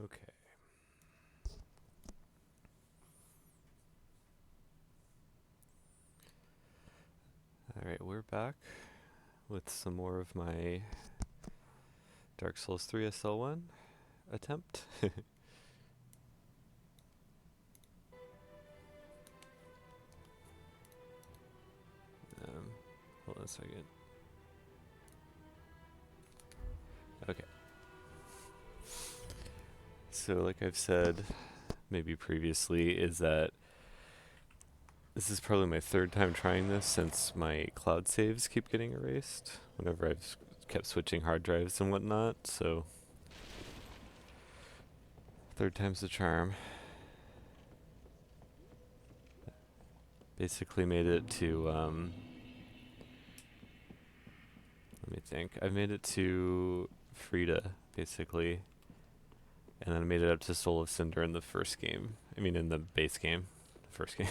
Okay. Alright, we're back with some more of my Dark Souls 3 SL1 attempt. Hold on a second. Okay. So like I've said maybe previously, is that this is probably my third time trying this since my cloud saves keep getting erased whenever I've kept switching hard drives and whatnot, so third time's the charm. Basically made it to, let me think, I've made it to Frida, basically, and then I made it up to Soul of Cinder in the first game. I mean in the base game, first game.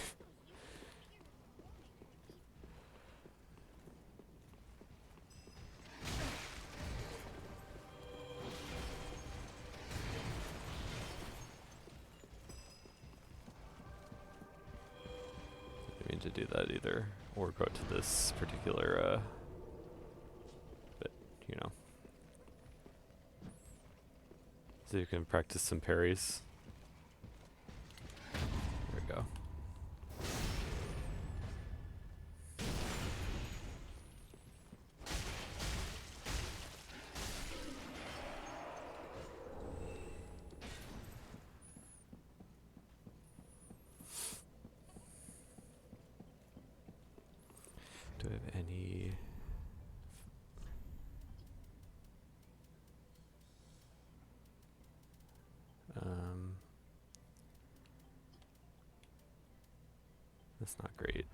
I mean to do that either, or go to this particular, but, you know. So you can practice some parries. There we go. Do I have any... that's not great.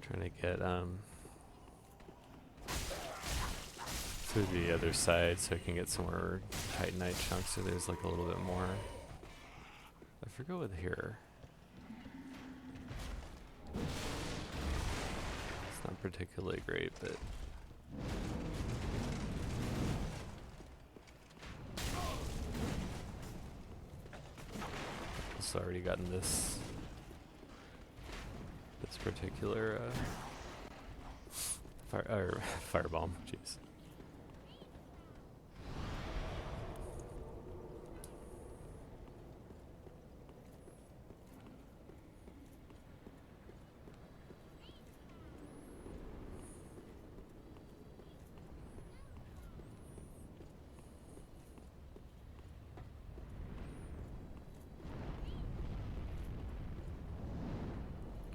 Trying to get to the other side so I can get some more Titanite chunks so there's like a little bit more. I forget what here. It's not particularly great, but it's already gotten this this particular firebomb. Jeez.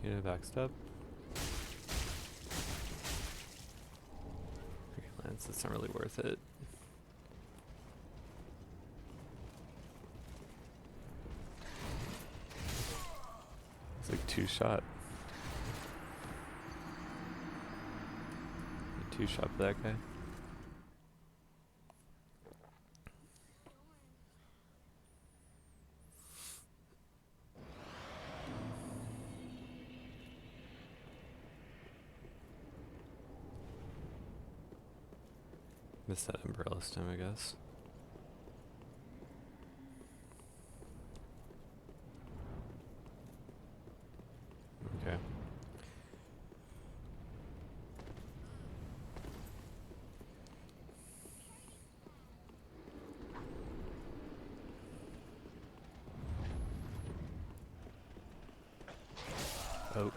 Get a backstep. Lance, it's not really worth it. It's like two-shot. Two-shot for that guy. Missed that umbrella stem, I guess. Okay. Oh.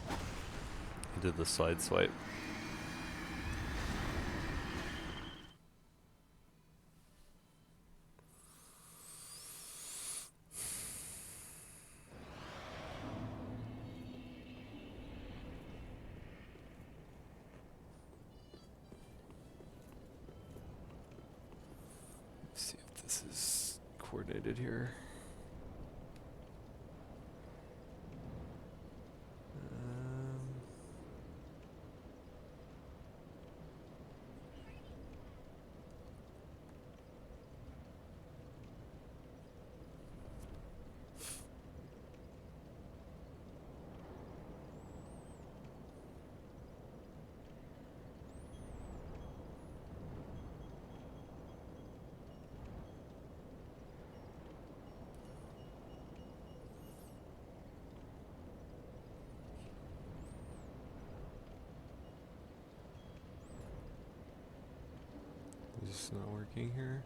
I did the slide swipe. See if this is coordinated here. Is this not working here?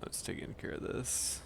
Let's taking care of this.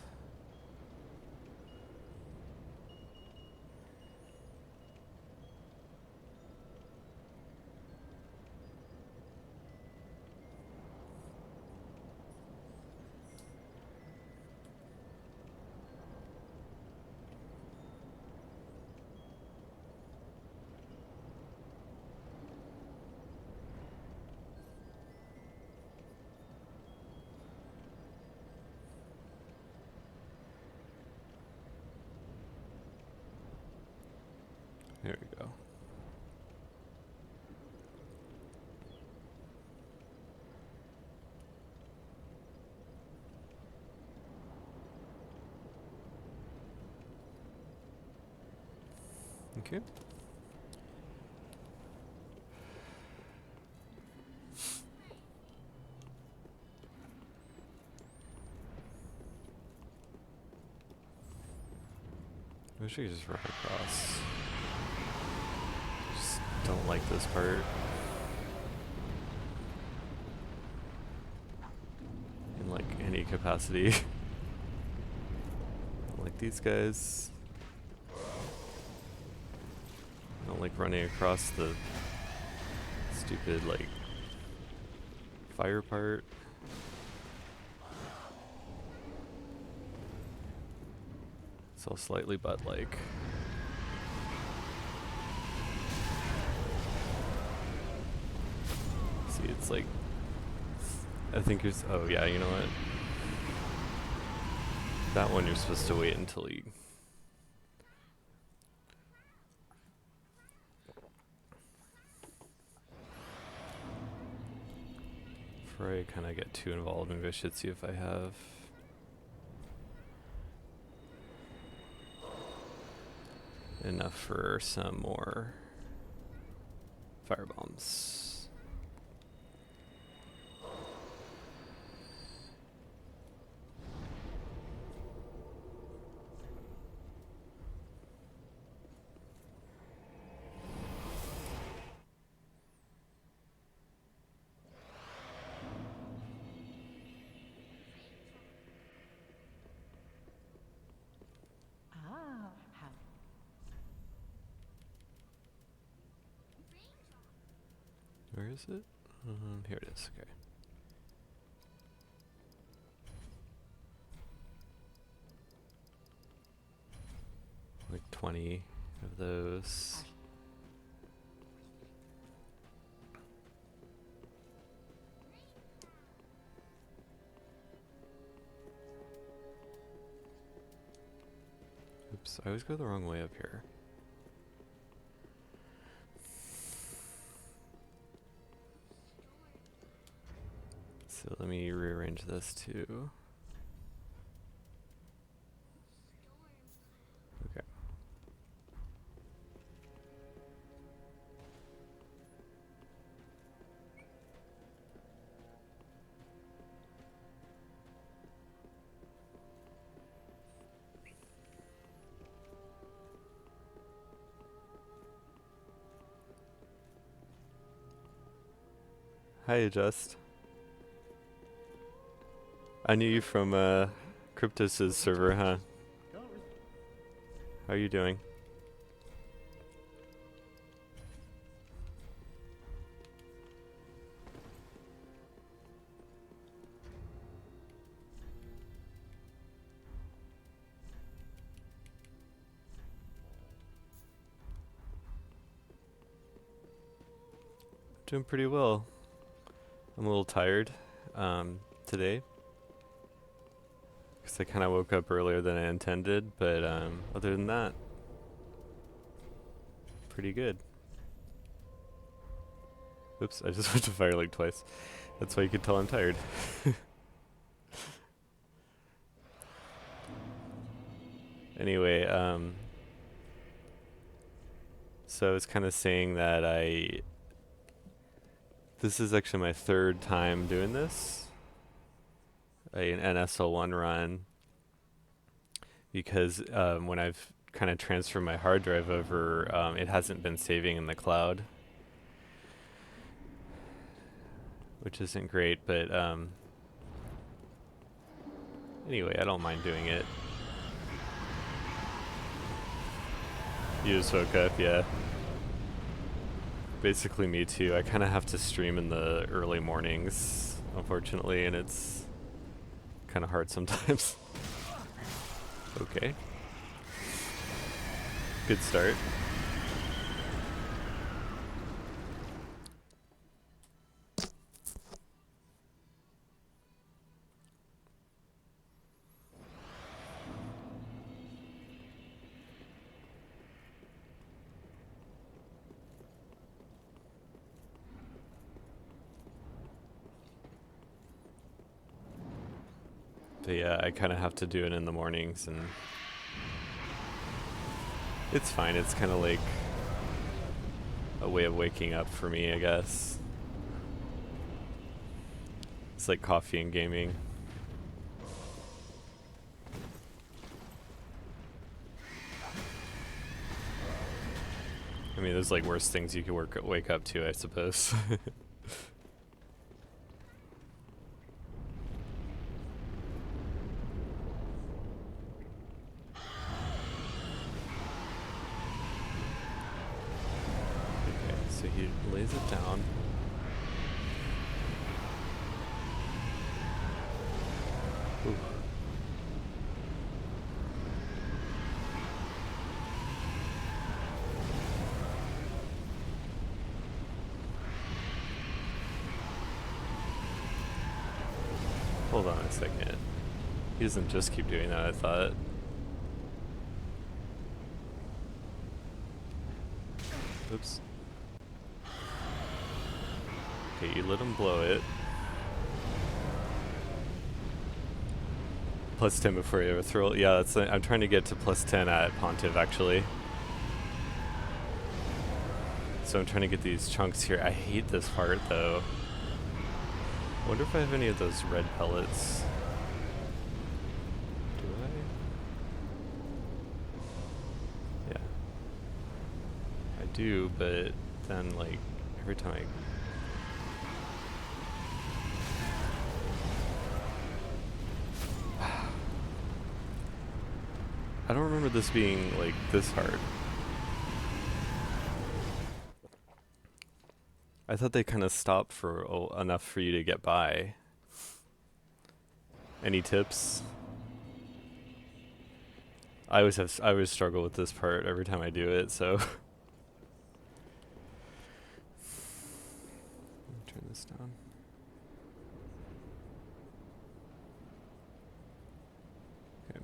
There we go. Okay. I wish I could just run across. Just don't like this part. In like any capacity. Don't like these guys. Don't like running across the stupid like fire part. It's all slightly butt-like. See, it's like, I think you're, oh yeah, you know what? That one you're supposed to wait until you before I kind of get too involved, maybe I should see if I have enough for some more firebombs. Where is it? Here it is, okay. Like 20 of those. Oops, I always go the wrong way up here. So let me rearrange this too. Okay. Hi, Just. I knew you from Cryptos' server, huh? How are you doing? Doing pretty well. I'm a little tired today, because I kind of woke up earlier than I intended, but other than that, pretty good. Oops, I just went to fire like twice. That's why you could tell I'm tired. Anyway, so it's kind of saying that this is actually my third time doing this, an SL1 run, because when I've kind of transferred my hard drive over, it hasn't been saving in the cloud, which isn't great, but anyway, I don't mind doing it. You just woke up, yeah. Basically me too. I kind of have to stream in the early mornings, unfortunately, and it's kind of hard sometimes. Okay. Good start. But yeah, I kind of have to do it in the mornings, and it's fine. It's kind of like a way of waking up for me, I guess. It's like coffee and gaming. I mean, there's like worse things you could wake up to, I suppose. So he lays it down. Ooh. Hold on a second. He doesn't just keep doing that, I thought. Oops. Okay, you let him blow it. plus 10 before you overthrow. Yeah, that's. I'm trying to get to plus 10 at Pontiff actually. So I'm trying to get these chunks here. I hate this part though. I wonder if I have any of those red pellets. Do I? Yeah. I do, but then like every time I don't remember this being like this hard. I thought they kind of stopped for enough for you to get by. Any tips? I always struggle with this part every time I do it, so turn this down. Okay.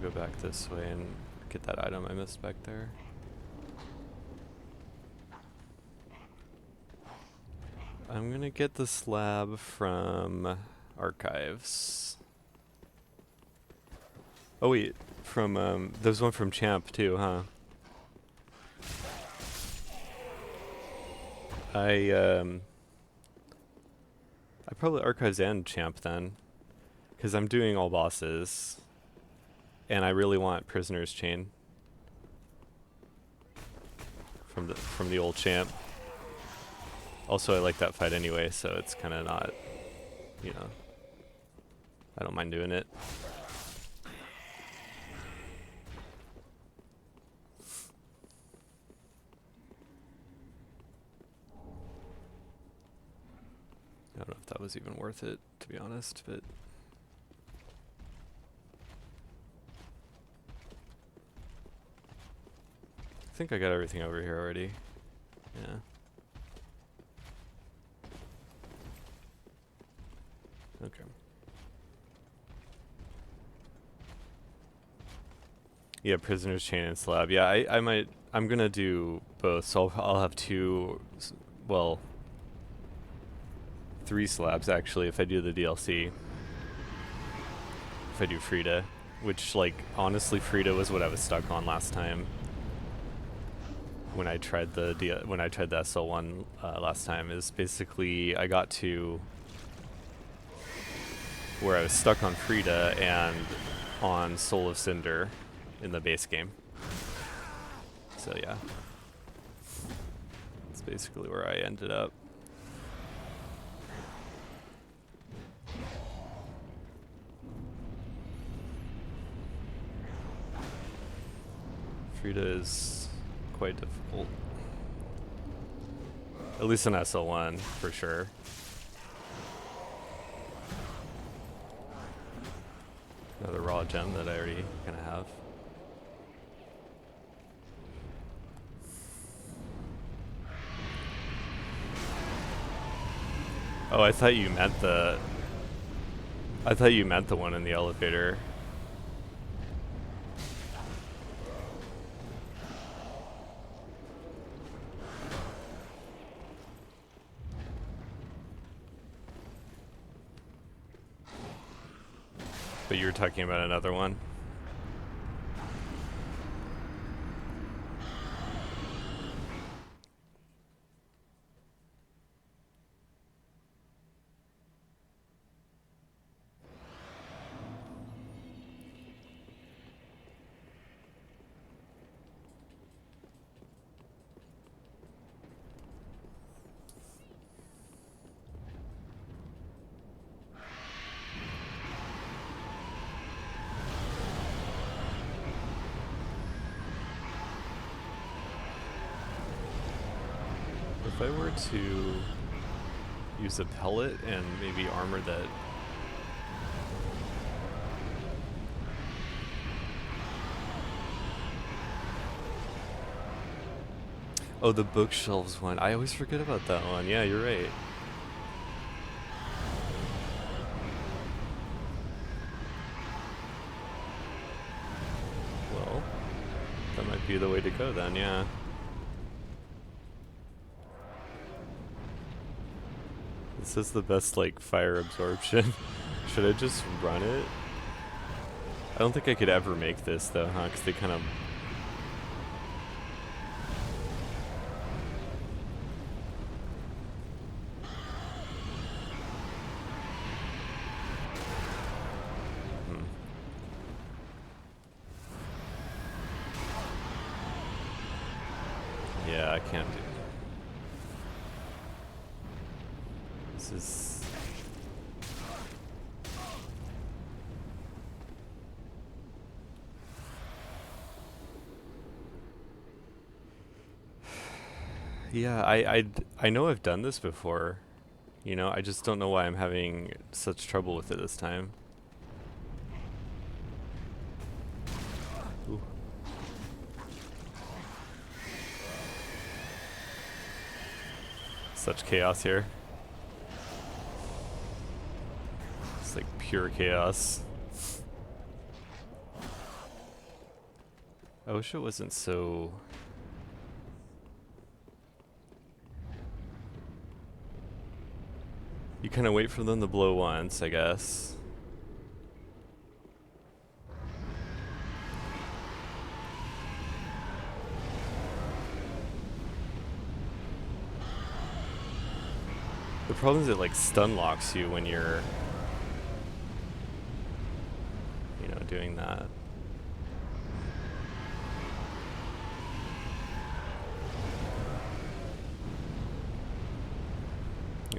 Go back this way and get that item I missed back there. I'm gonna get the slab from archives. Oh wait, from there's one from Champ too, huh? I probably archives and Champ then, because I'm doing all bosses. And I really want Prisoner's Chain from the old Champ. Also, I like that fight anyway, so it's kind of not, you know, I don't mind doing it. I don't know if that was even worth it, to be honest, but I think I got everything over here already. Yeah. Okay. Yeah, Prisoner's Chain and Slab. Yeah, I'm gonna do both, so I'll have two, well, 3 slabs actually if I do the DLC. If I do Frida, which, like, honestly, Frida was what I was stuck on last time. When I tried the SL1 last time, is basically I got to where I was stuck on Frida and on Soul of Cinder in the base game. So yeah, that's basically where I ended up. Frida is quite difficult. At least in SL1, for sure. Another raw gem that I already kind of have. Oh, I thought you meant the one in the elevator. But you were talking about another one? If I were to use a pellet and maybe armor that... Oh, the bookshelves one. I always forget about that one. Yeah, you're right. be the way to go then, yeah. This is the best, like, fire absorption. Should I just run it? I don't think I could ever make this, though, huh? Because they kind of... Yeah, I can't do... This is... Yeah, I know I've done this before. You know, I just don't know why I'm having such trouble with it this time. Ooh. Such chaos here. It's like pure chaos. I wish it wasn't so... You kind of wait for them to blow once, I guess. The problem is it like stun locks you when you're, you know, doing that.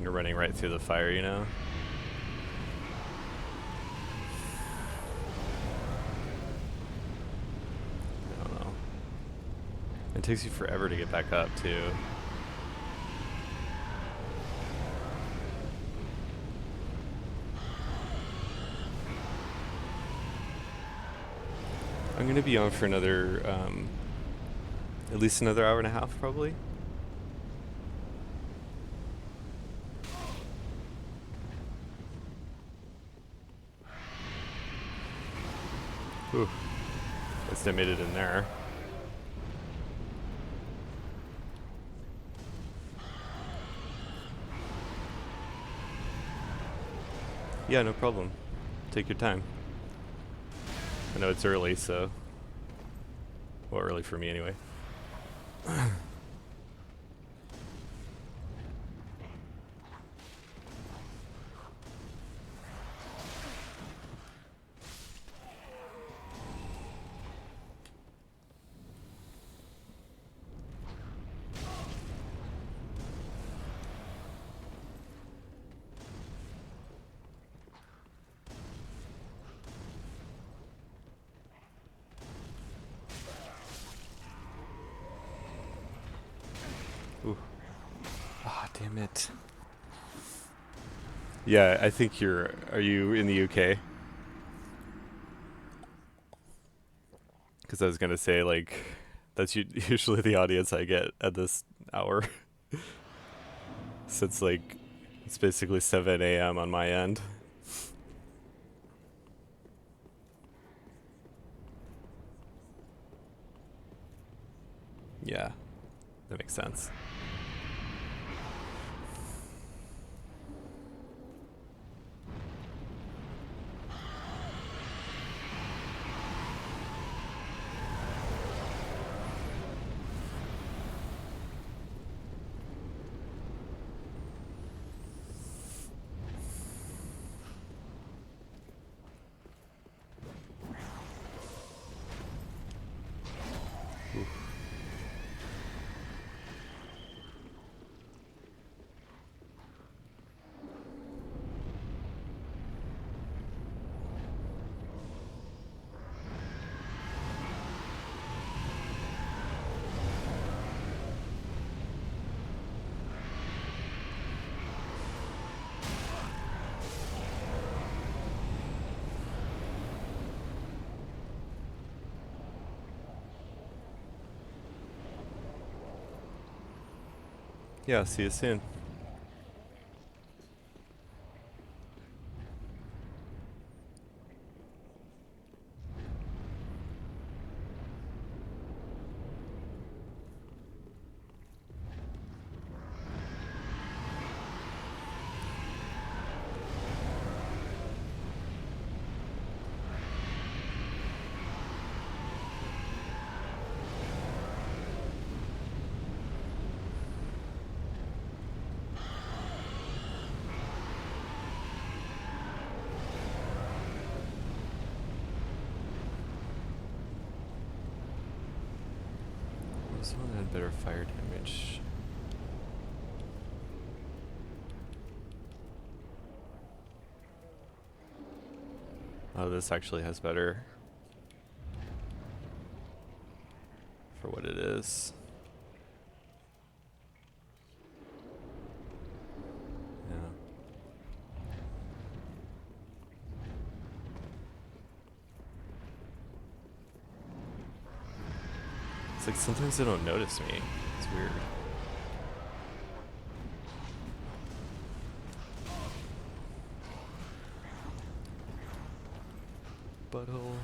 You're running right through the fire, you know? I don't know. It takes you forever to get back up, too. I'm gonna be on for another, at least another hour and a half, probably. Ooh. At least I made it in there. Yeah, no problem. Take your time. I know it's early, so... Well, early for me anyway. Ooh. Ah, damn it. Yeah, I think you're... Are you in the UK? Because I was gonna say, like, that's usually the audience I get at this hour. Since, like, it's basically 7 a.m. on my end. Yeah, that makes sense. Yeah, see you soon. This one had better fire damage. Oh, this actually has better for what it is. Yeah. It's like sometimes they don't notice me. It's weird. Butthole.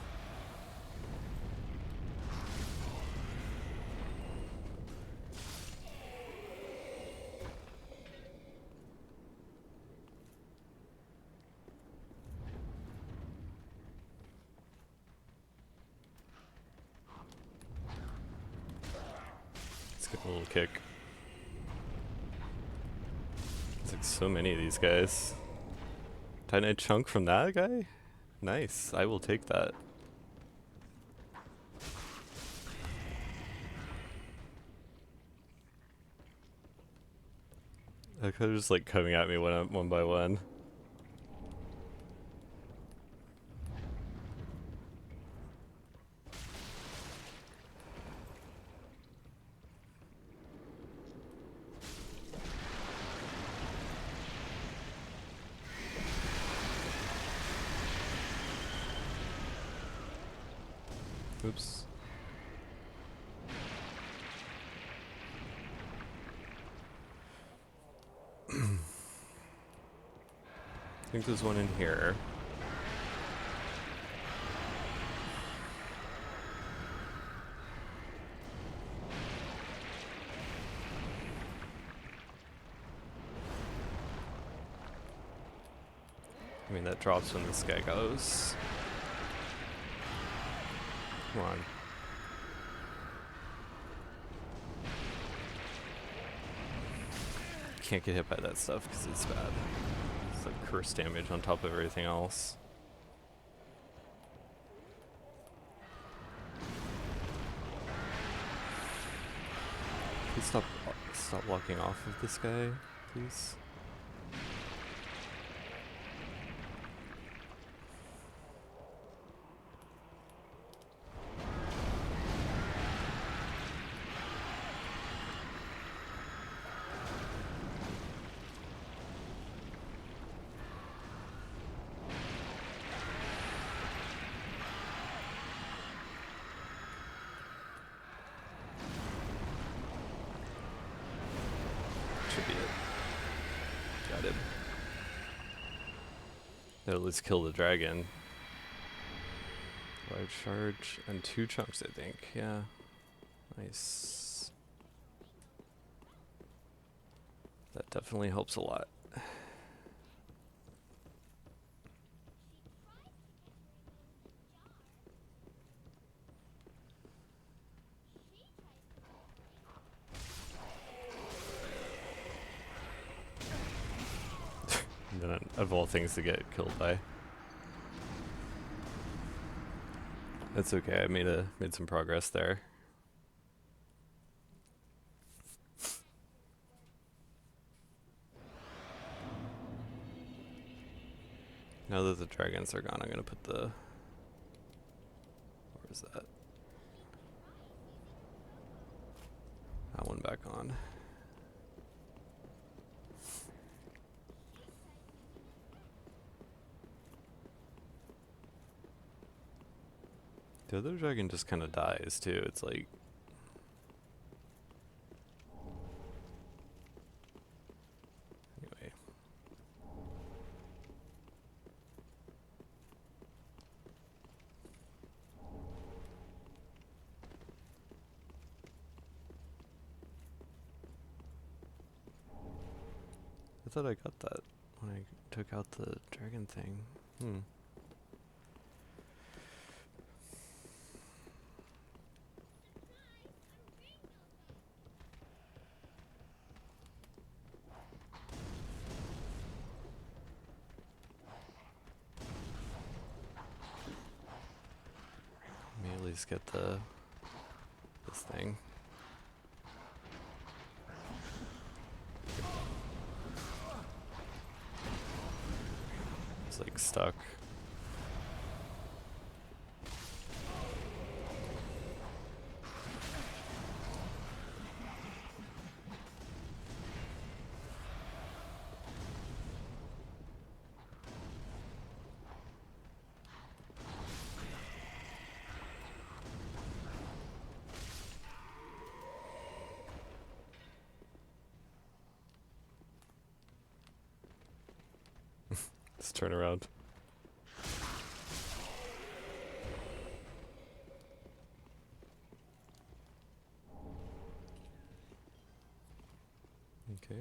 Let's get a little kick. There's like so many of these guys. Titanite chunk from that guy? Nice. I will take that. They're kind of just like coming at me one by one. Oops. I think there's one in here. I mean, that drops when this guy goes. Come on. Can't get hit by that stuff because it's bad. It's like curse damage on top of everything else. Please stop walking off of this guy, please. Should be it. Got it. That'll at least kill the dragon. Large charge and 2 chunks, I think. Yeah. Nice. That definitely helps a lot. And then of all things to get killed by. That's okay. I made some progress there. Now that the dragons are gone, I'm gonna put the... Where is that? That one back on. The other dragon just kind of dies too. It's like... Anyway. I thought I got that when I took out the dragon thing. Let me at least get this thing. stuck. Let's turn around. Okay.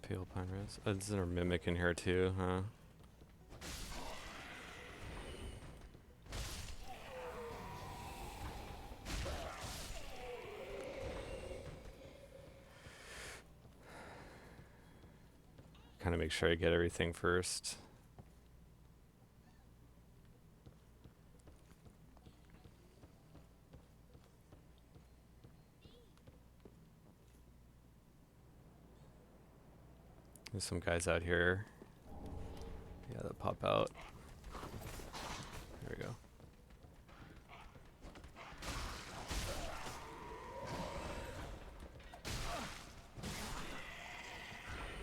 Pale Pine Rose. Is there a mimic in here too, huh? Kind of make sure I get everything first. There's some guys out here. Yeah, that pop out. There we go.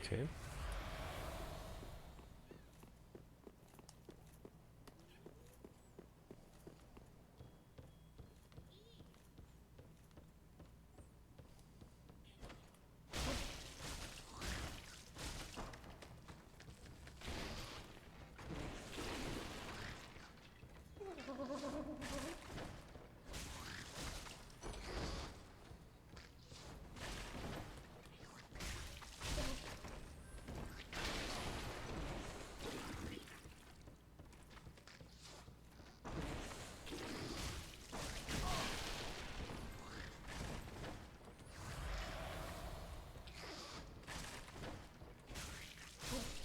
Okay.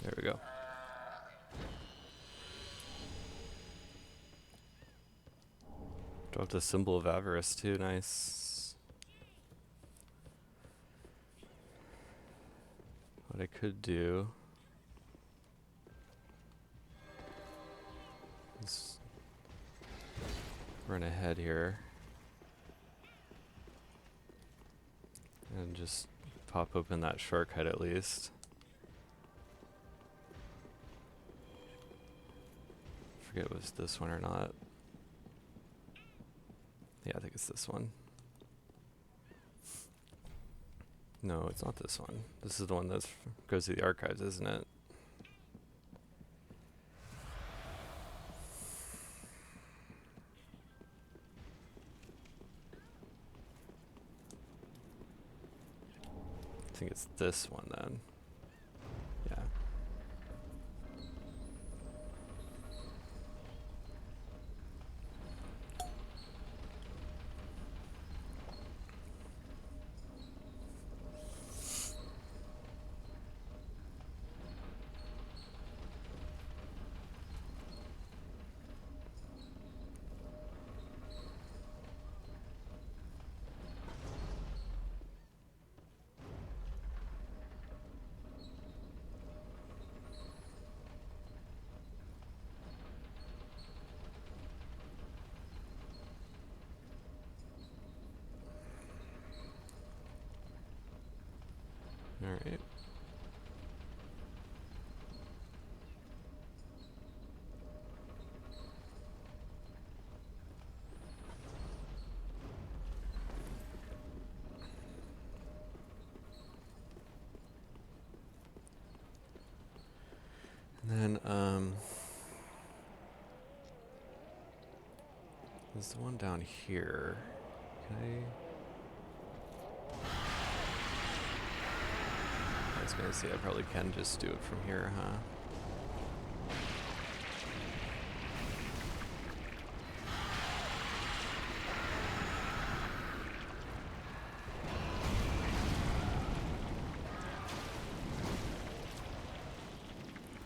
There we go. Dropped a symbol of avarice too, nice. What I could do is run ahead here and just pop open that shortcut at least. Forget it was this one or not. Yeah, I think it's this one. No, it's not this one. This is the one that goes to the archives, isn't it? I think it's this one then. Yeah. All right. And then, there's the one down here. Can I was gonna say I probably can just do it from here, huh?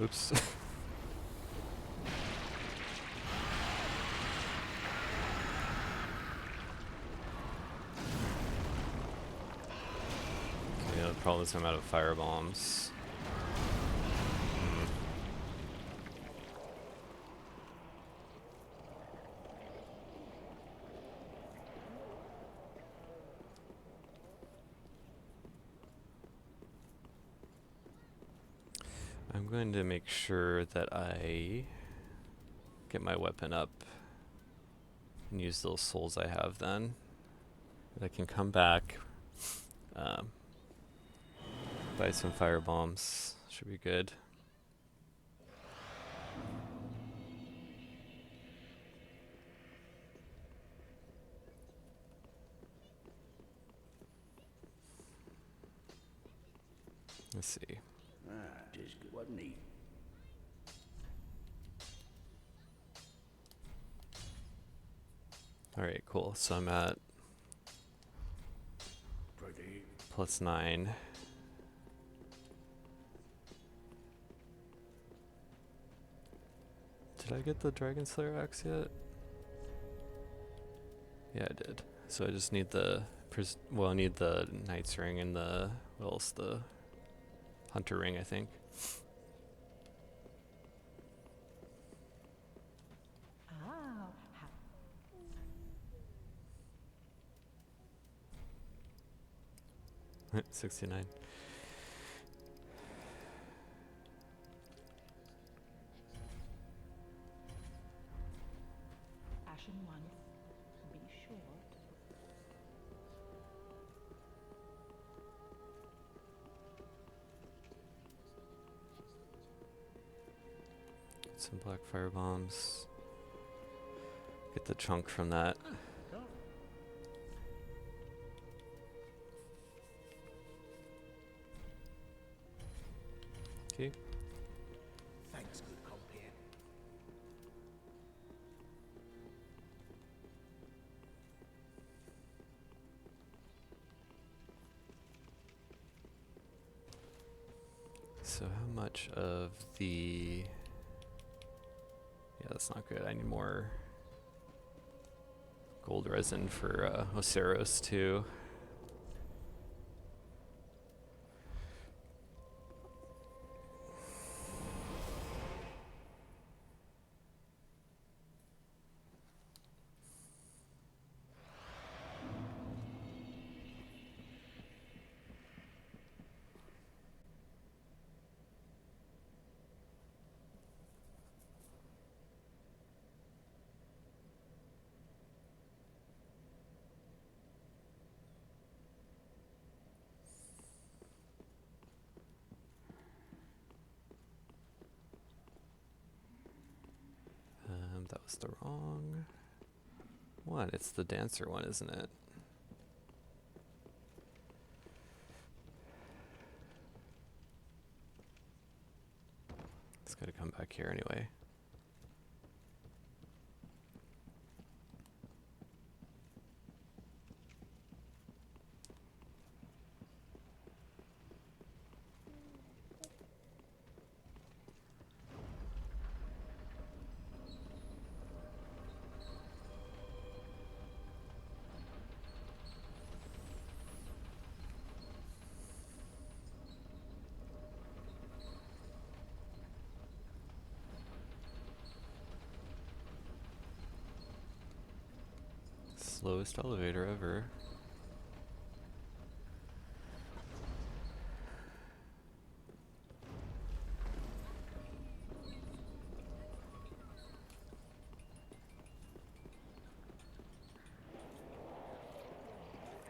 Oops. Problem is I'm out of fire bombs. I'm going to make sure that I get my weapon up and use those souls I have then. I can come back, buy some fire bombs. Should be good. Let's see. Just good, wasn't he? Alright, cool. So I'm at +9. Did I get the Dragon Slayer axe yet? Yeah, I did. So I just need the I need the Knight's ring and the what else? The Hunter ring, I think. Oh. 69. SL1, be sure Some black fire bombs. Get the chunk from that. Okay. Thanks, good compare. So how much of the... Yeah, that's not good. I need more gold resin for Oceros too. That was the wrong one. It's the dancer one, isn't it? It's gotta come back here anyway. Slowest elevator ever.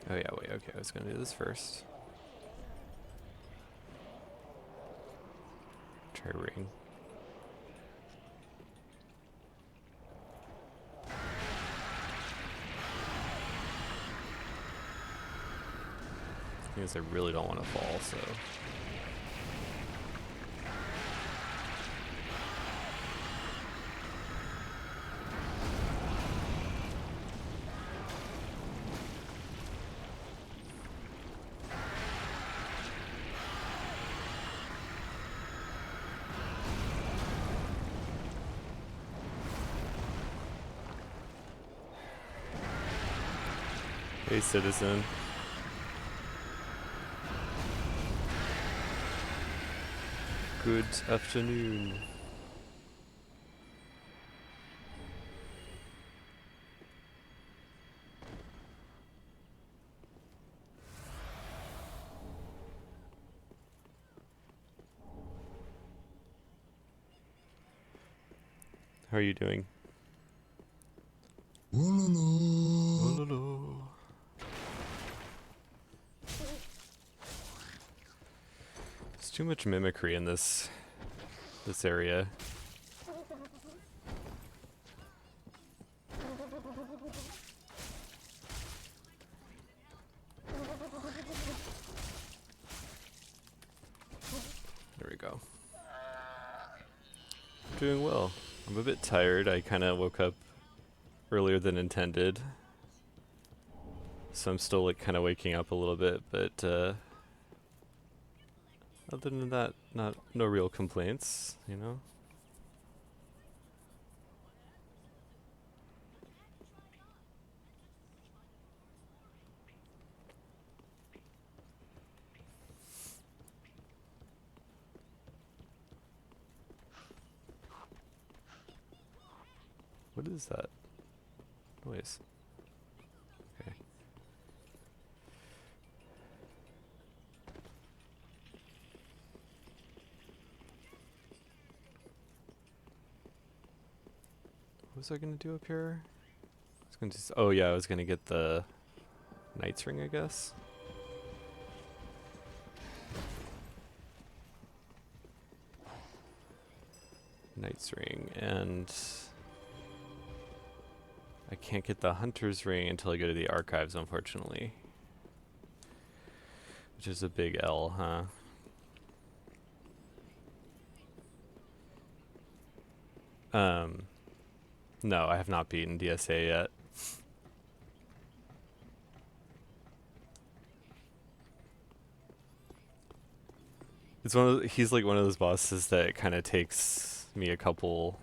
Oh yeah, wait, okay, I was gonna do this first. Try ring. The thing is, I really don't want to fall, so... Hey, citizen. Good afternoon. How are you doing? Wololo. There's too much mimicry in this area. There we go. Doing well. I'm a bit tired. I kind of woke up earlier than intended. So I'm still like kind of waking up a little bit, but other than that, no real complaints, you know? What is that noise? Okay. What was I gonna do up here? I was gonna oh yeah, I was gonna get the Knight's Ring, I guess. Knight's Ring, and I can't get the Hunter's Ring until I go to the archives, unfortunately. Which is a big L, huh? No, I have not beaten DSA yet. It's he's like one of those bosses that kind of takes me a couple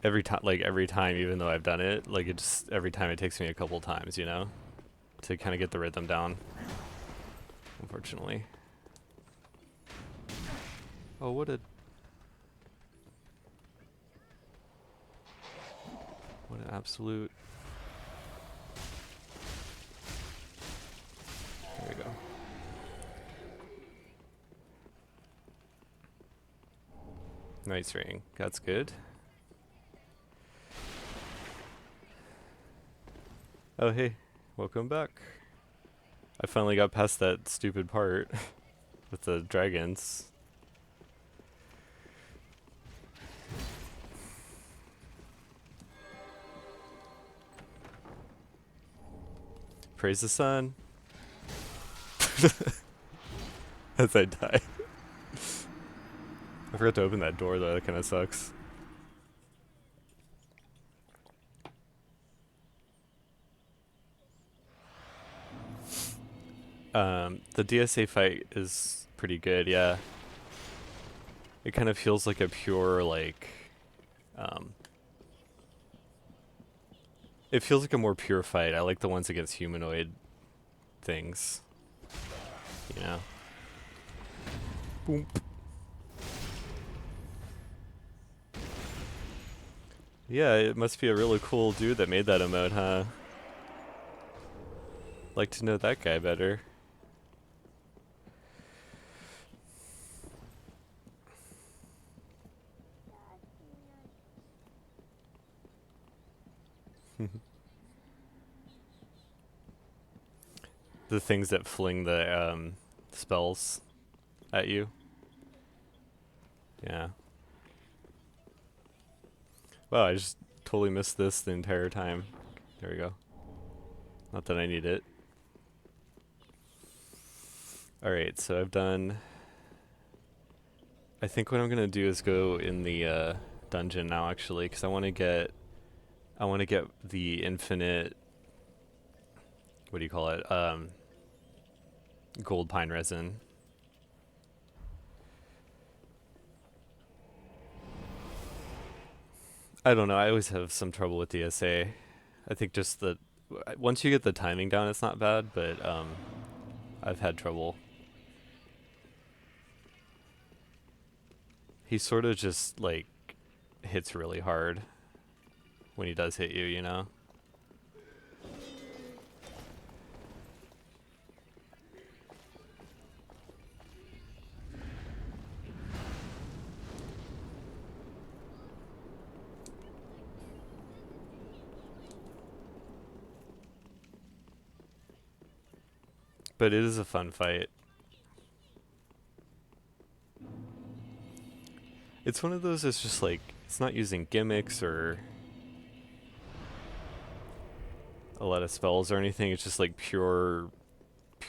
every time, even though I've done it, like it just every time it takes me a couple times, you know, to kind of get the rhythm down. Unfortunately. Oh, what an absolute. There we go. Nice ring. That's good. Oh, hey. Welcome back. I finally got past that stupid part with the dragons. Praise the sun. As I die. I forgot to open that door though, that kind of sucks. The DSA fight is pretty good, yeah. It kind of feels like a pure, like, it feels like a more pure fight. I like the ones against humanoid things, you know? Boom. Yeah, it must be a really cool dude that made that emote, huh? Like to know that guy better. The things that fling the spells at you. Yeah. Wow, I just totally missed this the entire time. There we go. Not that I need it. Alright, so I've done... I think what I'm gonna do is go in the dungeon now, actually, because I want to get the infinite... What do you call it? Gold pine resin. I don't know, I always have some trouble with DSA. I think just the... Once you get the timing down, it's not bad, but I've had trouble. He sort of just like hits really hard when he does hit you, you know? But it is a fun fight. It's one of those that's just like, it's not using gimmicks or a lot of spells or anything. It's just like pure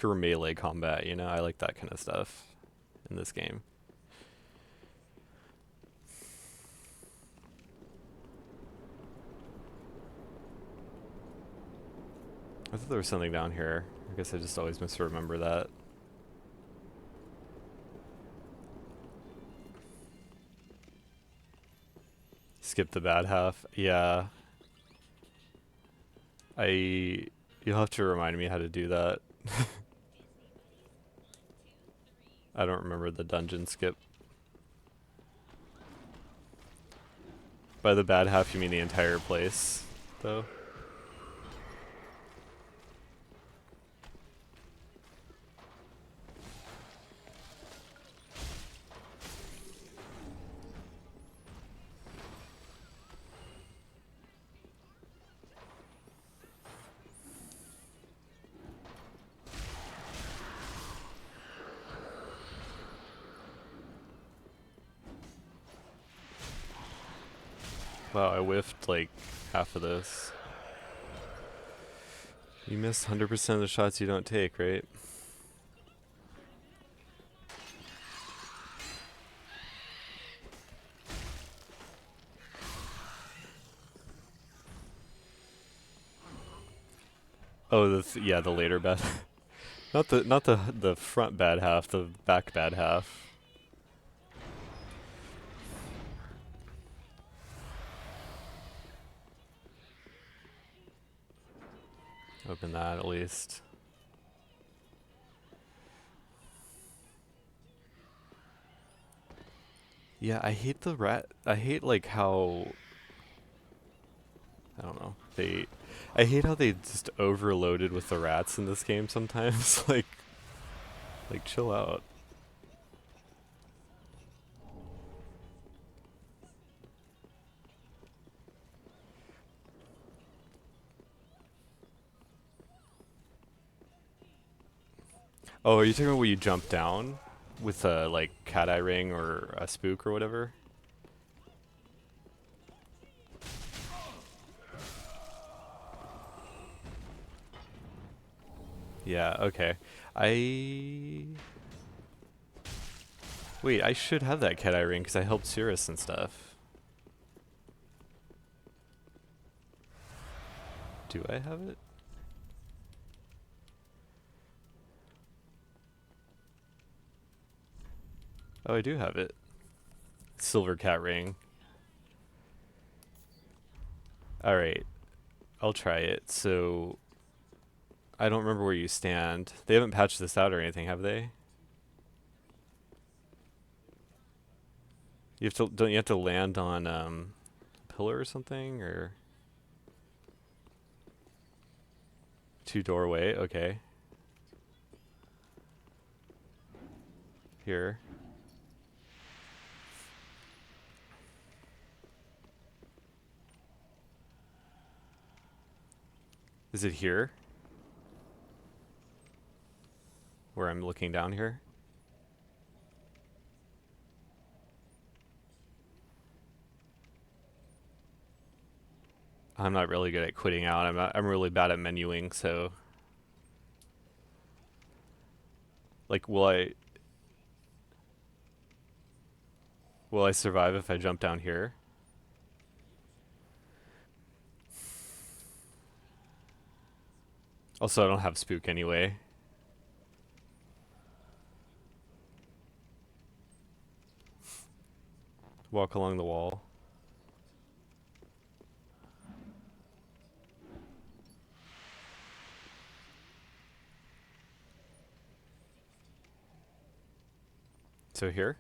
melee combat, you know? I like that kind of stuff in this game. I thought there was something down here. I guess I just always misremember that. Skip the bad half. Yeah. You'll have to remind me how to do that. I don't remember the dungeon skip. By the bad half, you mean the entire place, though? Wow, I whiffed like half of this. You miss 100% of the shots you don't take, right? Oh, yeah, the later bad, not the front bad half, the back bad half. Open that at least. Yeah, I hate the rat. I hate like how, I don't know. I hate how they just overloaded with the rats in this game sometimes. like chill out. Oh, are you talking about where you jump down with a like cat eye ring or a spook or whatever? Yeah, okay. I Wait, I should have that cat eye ring because I helped Cirrus and stuff. Do I have it? Oh, I do have it. Silver cat ring. Alright, I'll try it. So, I don't remember where you stand. They haven't patched this out or anything, have they? Don't you have to land on a pillar or something, or two doorway? Okay. Here. Is it here? Where I'm looking down here? I'm not really good at quitting out. I'm really bad at menuing, so like will I survive if I jump down here? Also, I don't have spook anyway. Walk along the wall. So here?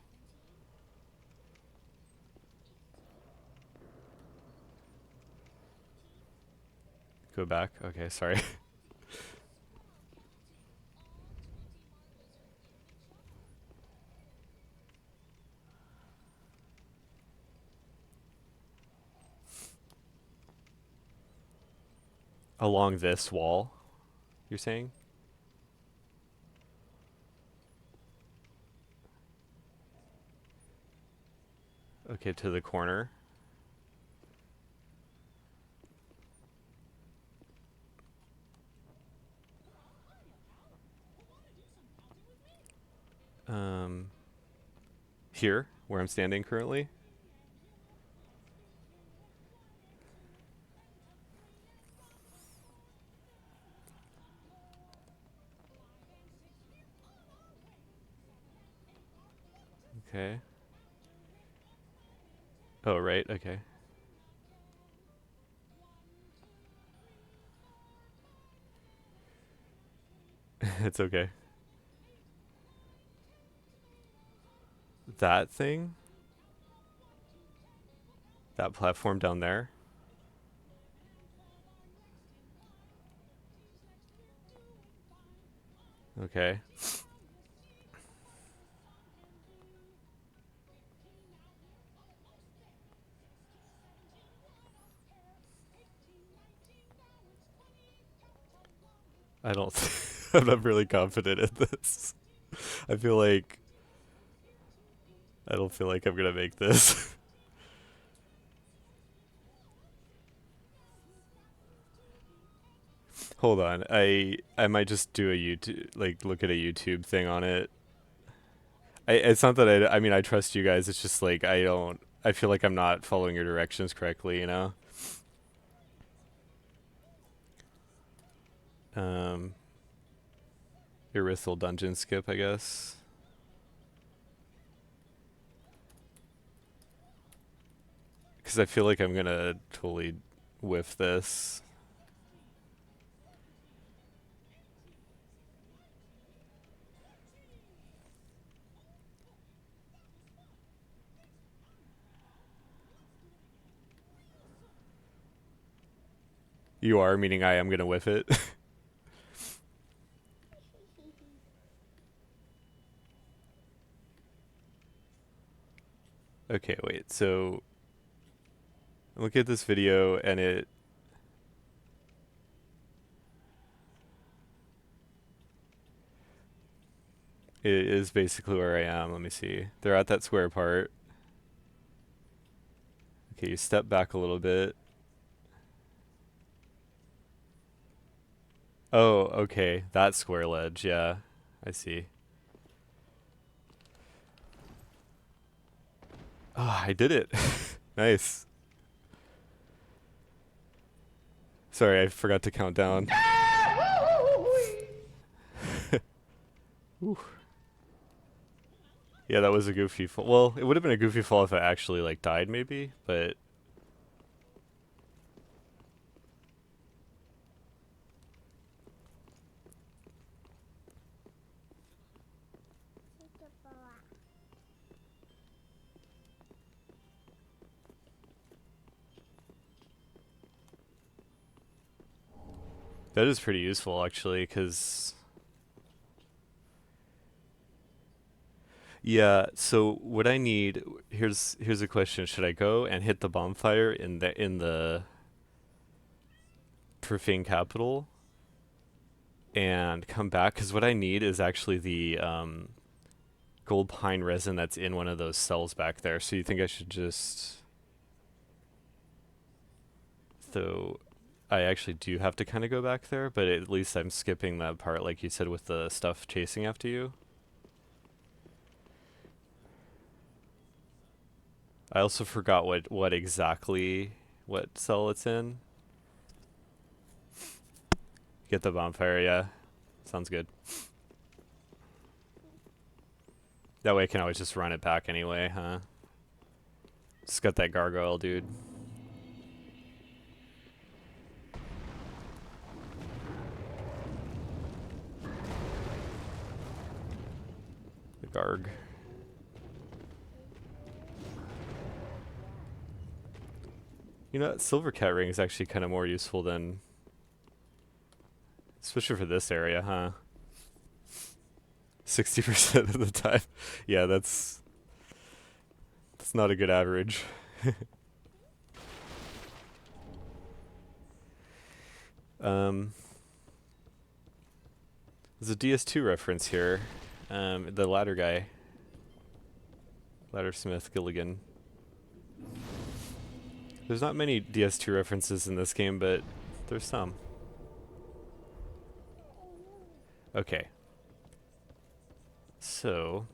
Go back. Okay, sorry. Along this wall, you're saying? Okay, to the corner. Um, Here, where I'm standing currently. Okay. Oh, right. Okay. It's okay. That thing? That platform down there? Okay. I don't. I'm not really confident in this. I feel like I don't feel like I'm gonna make this. Hold on. I might just do a YouTube, like look at a YouTube thing on it. It's not that I mean I trust you guys. It's just like I don't. I feel like I'm not following your directions correctly. You know. Um, Irithel dungeon skip, I guess. Because I feel like I'm gonna totally whiff this. You are, meaning I am gonna whiff it. Okay, wait. So look at this video, and it is basically where I am. Let me see. They're at that square part. Okay, you step back a little bit. Oh, okay. That square ledge. Yeah, I see. Oh, I did it. Nice. Sorry, I forgot to count down. Ooh. Yeah, that was a goofy fall. Well, it would have been a goofy fall if I actually like died, maybe. But that is pretty useful actually, because yeah. So what I need here's a question: should I go and hit the bonfire in the profane capital and come back? Because what I need is actually the gold pine resin that's in one of those cells back there. So you think I should just? So I actually do have to kind of go back there, but at least I'm skipping that part, like you said, with the stuff chasing after you. I also forgot what exactly what cell it's in. Get the bonfire, yeah. Sounds good. That way I can always just run it back anyway, huh? Just got that gargoyle, dude. The garg. You know, that silver cat ring is actually kind of more useful than Especially for this area, huh? 60% of the time. Yeah, that's not a good average. um, there's a DS2 reference here. The ladder guy. Laddersmith Gilligan. There's not many DS2 references in this game, but there's some. Okay. So...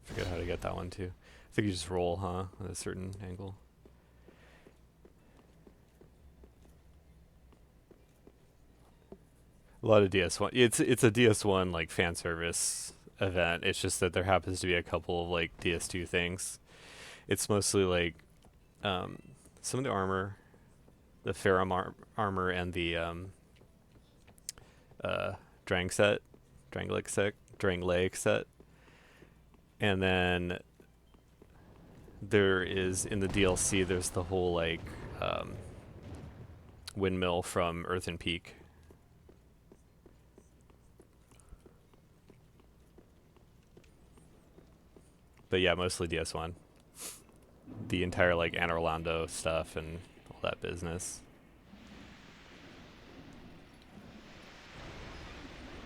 forget how to get that one too. I think you just roll, huh? At a certain angle. A lot of DS1. It's a DS1 like fan service event. It's just that there happens to be a couple of like DS2 things. It's mostly like some of the armor, the Ferrum armor, and the Drangleic set, and then there is in the DLC. There's the whole like windmill from Earthen Peak. But yeah, mostly DS1. The entire like Anne Orlando stuff and all that business.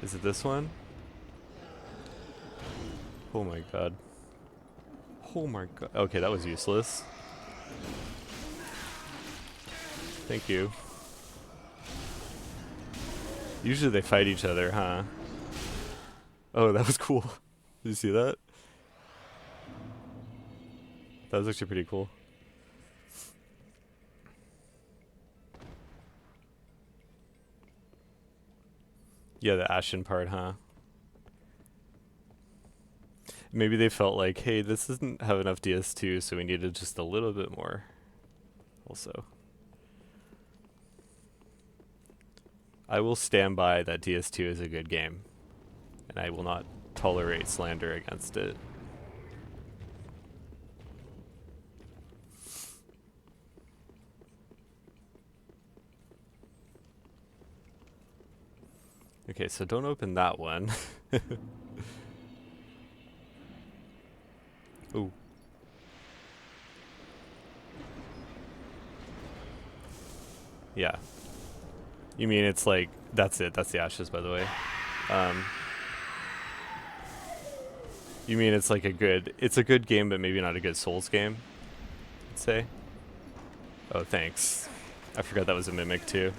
Is it this one? Oh my god. Oh my god. Okay, that was useless. Thank you. Usually they fight each other, huh? Oh, that was cool. Did you see that? That was actually pretty cool. Yeah, the Ashen part, huh? Maybe they felt like, hey, this doesn't have enough DS2, so we needed just a little bit more. Also, I will stand by that DS2 is a good game, and I will not tolerate slander against it. Okay, so don't open that one. Ooh. Yeah. You mean it's like, that's it, that's the ashes, by the way. You mean it's like it's a good game, but maybe not a good Souls game, I'd say? Oh, thanks. I forgot that was a mimic, too.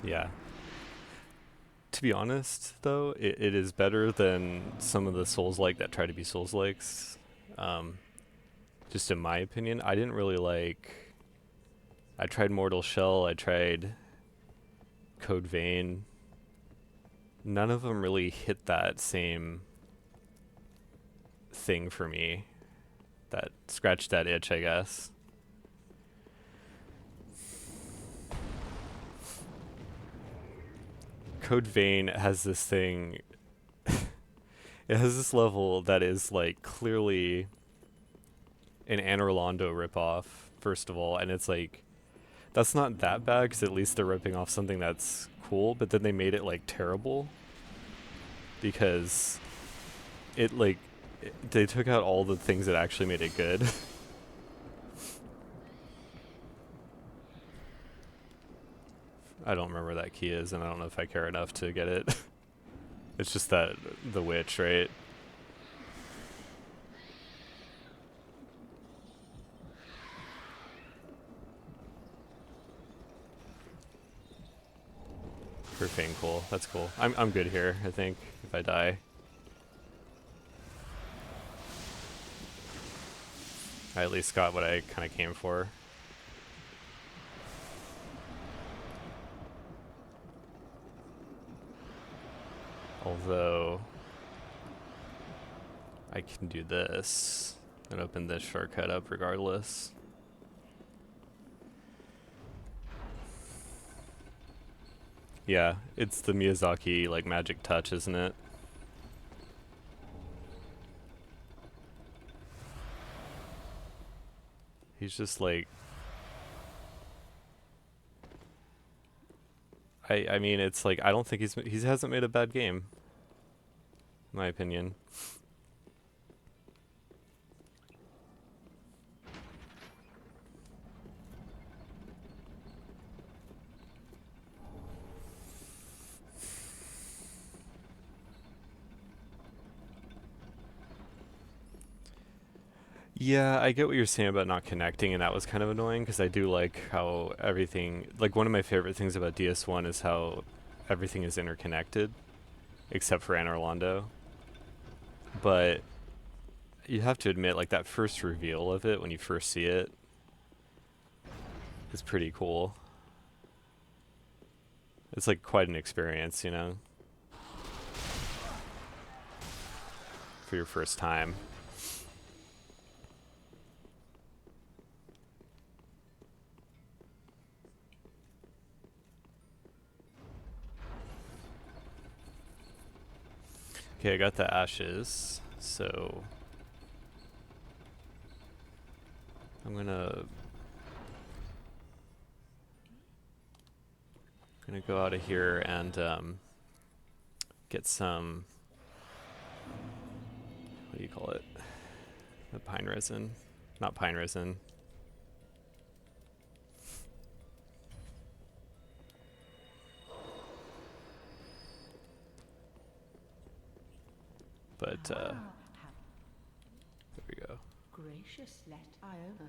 Yeah. To be honest, though, it is better than some of the Souls-like that try to be Souls-likes. Just in my opinion, I didn't really like... I tried Mortal Shell, I tried Code Vein. None of them really hit that same thing for me. That scratched that itch, I guess. Code Vein has this thing. It has this level that is like clearly an Anne Orlando ripoff, first of all, and it's like that's not that bad because at least they're ripping off something that's cool. But then they made it like terrible because they took out all the things that actually made it good. I don't remember where that key is, and I don't know if I care enough to get it. It's just that the witch, right? Profane, cool. That's cool. I'm good here, I think, if I die. I at least got what I kind of came for. Although, I can do this and open this shortcut up regardless. Yeah, it's the Miyazaki like magic touch, isn't it? He's just like I mean it's like I don't think he hasn't made a bad game, in my opinion. Yeah, I get what you're saying about not connecting, and that was kind of annoying because I do like how everything, like one of my favorite things about DS1 is how everything is interconnected, except for Anor Londo. But you have to admit, like that first reveal of it when you first see it is pretty cool. It's like quite an experience, you know, for your first time. Okay, I got the ashes, so I'm gonna go out of here and get some, what do you call it? The pine resin, not pine resin. But there we go. Gracious, let I over.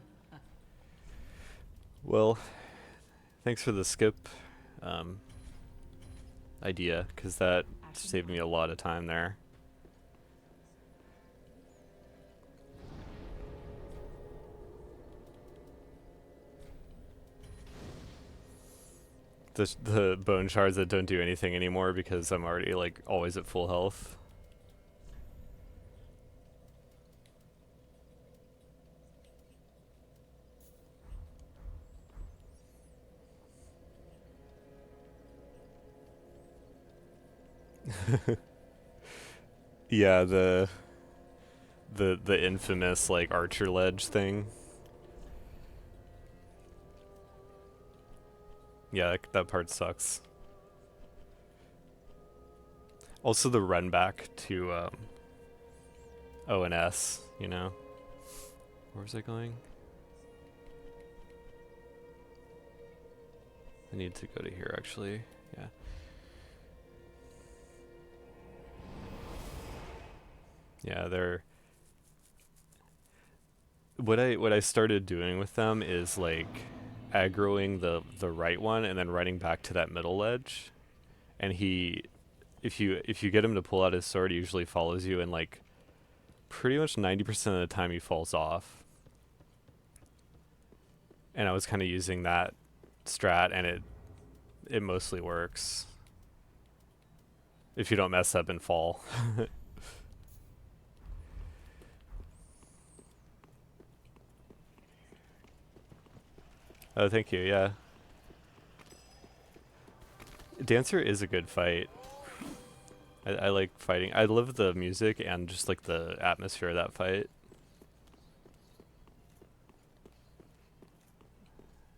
Well, thanks for the skip idea, because that saved me a lot of time there. The bone shards that don't do anything anymore because I'm already like always at full health. Yeah, the infamous like archer ledge thing. Yeah, that part sucks. Also the run back to ONS, you know. Where was I going? I need to go to here actually. Yeah. Yeah, they're what I started doing with them is like aggroing the right one and then running back to that middle ledge. And he if you get him to pull out his sword, he usually follows you, and like pretty much 90% of the time he falls off. And I was kind of using that strat, and it mostly works if you don't mess up and fall. Oh, thank you. Yeah. Dancer is a good fight. I like fighting. I love the music and just like the atmosphere of that fight.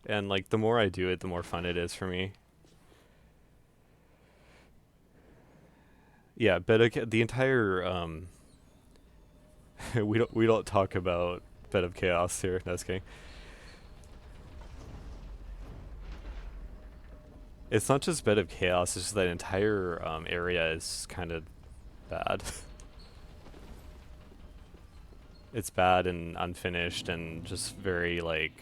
And like the more I do it, the more fun it is for me. Yeah, but the entire we don't talk about Bed of Chaos here. No, just kidding. It's not just Bed of Chaos, it's just that entire area is kind of bad. It's bad and unfinished and just very like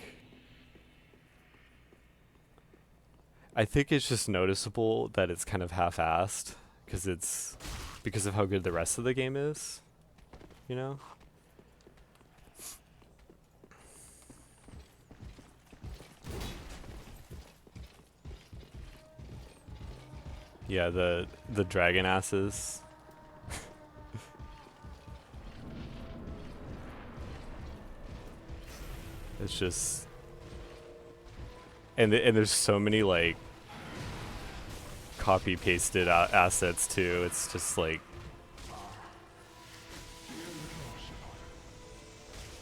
I think it's just noticeable that it's kind of half-assed because of how good the rest of the game is, you know? Yeah, the dragon asses. It's just and there's so many like copy pasted assets too. It's just like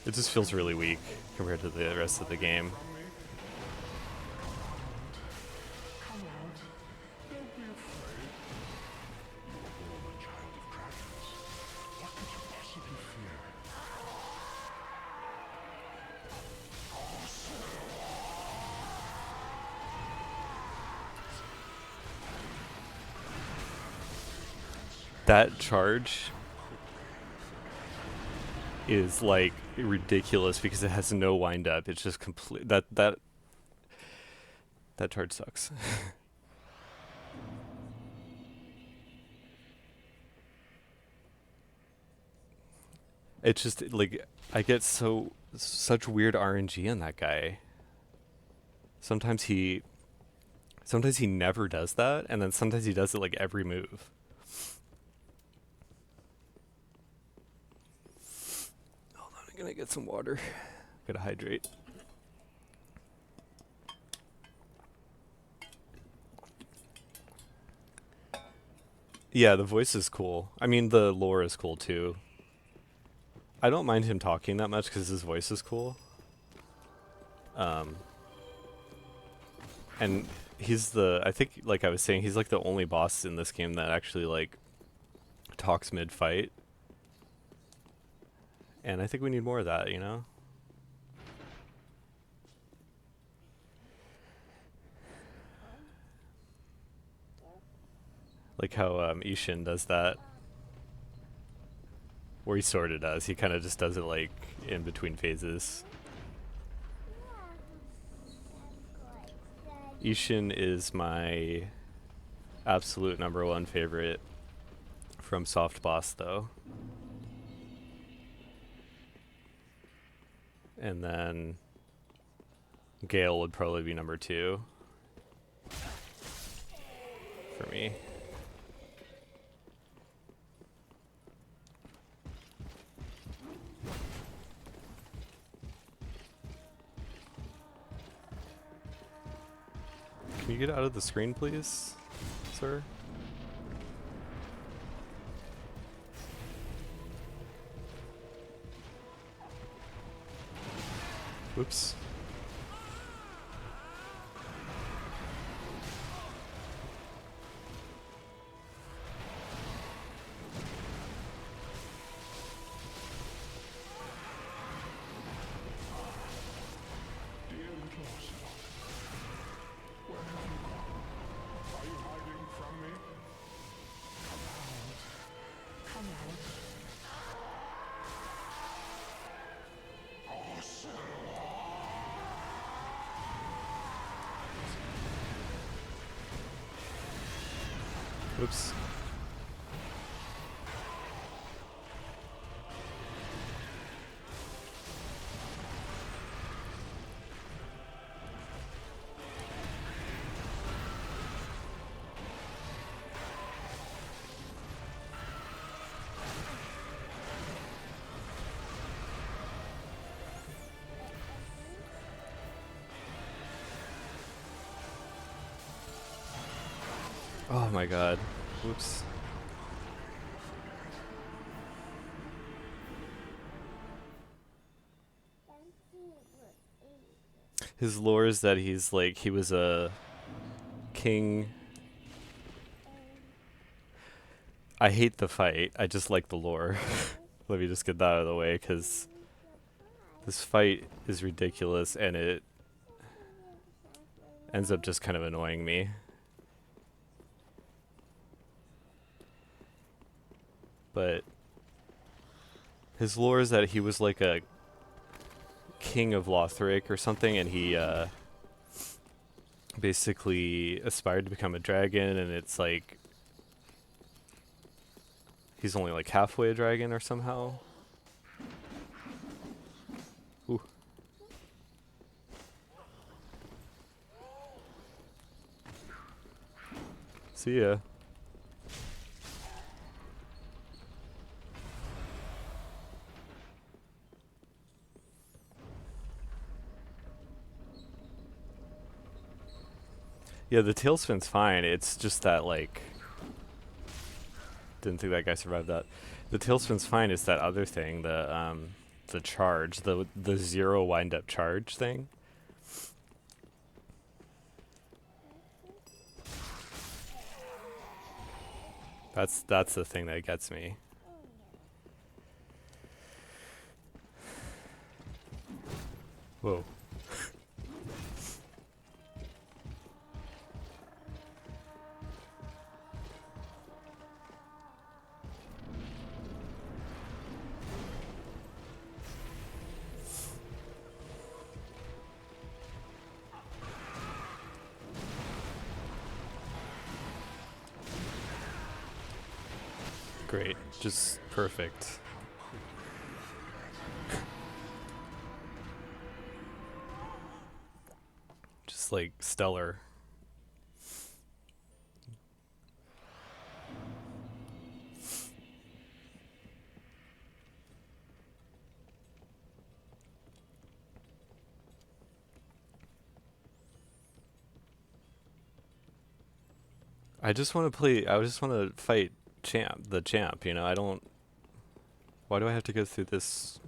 it just feels really weak compared to the rest of the game. That charge is like ridiculous because it has no wind up. It's just complete. That charge sucks. It's just like I get such weird RNG on that guy. Sometimes he never does that, and then sometimes he does it like every move. Hold on, I'm gonna get some water. Gotta hydrate. Yeah, the voice is cool. I mean, the lore is cool too. I don't mind him talking that much because his voice is cool. And I think, like I was saying, he's like the only boss in this game that actually like talks mid-fight. And I think we need more of that, you know? Like how Ishin does that. Or he sort of does. He kind of just does it like in between phases. Ishin is my absolute #1 favorite from Soft Boss, though. And then Gale would probably be #2 for me. Can you get out of the screen, please, sir? Whoops. Whoops. Oh my god. Whoops. His lore is that he's like, he was a king. I hate the fight. I just like the lore. Let me just get that out of the way, because this fight is ridiculous and it ends up just kind of annoying me. But his lore is that he was like a king of Lothric or something, and he basically aspired to become a dragon, and it's like he's only like halfway a dragon or somehow. Ooh. See ya. Yeah, the tailspin's fine. It's just that, like, didn't think that guy survived that. The tailspin's fine. It's that other thing, the charge, the zero wind up charge thing. That's the thing that gets me. Whoa. Great. Just perfect. Just like stellar. I just want to play. I just want to fight the champ. You know, I don't. Why do I have to go through this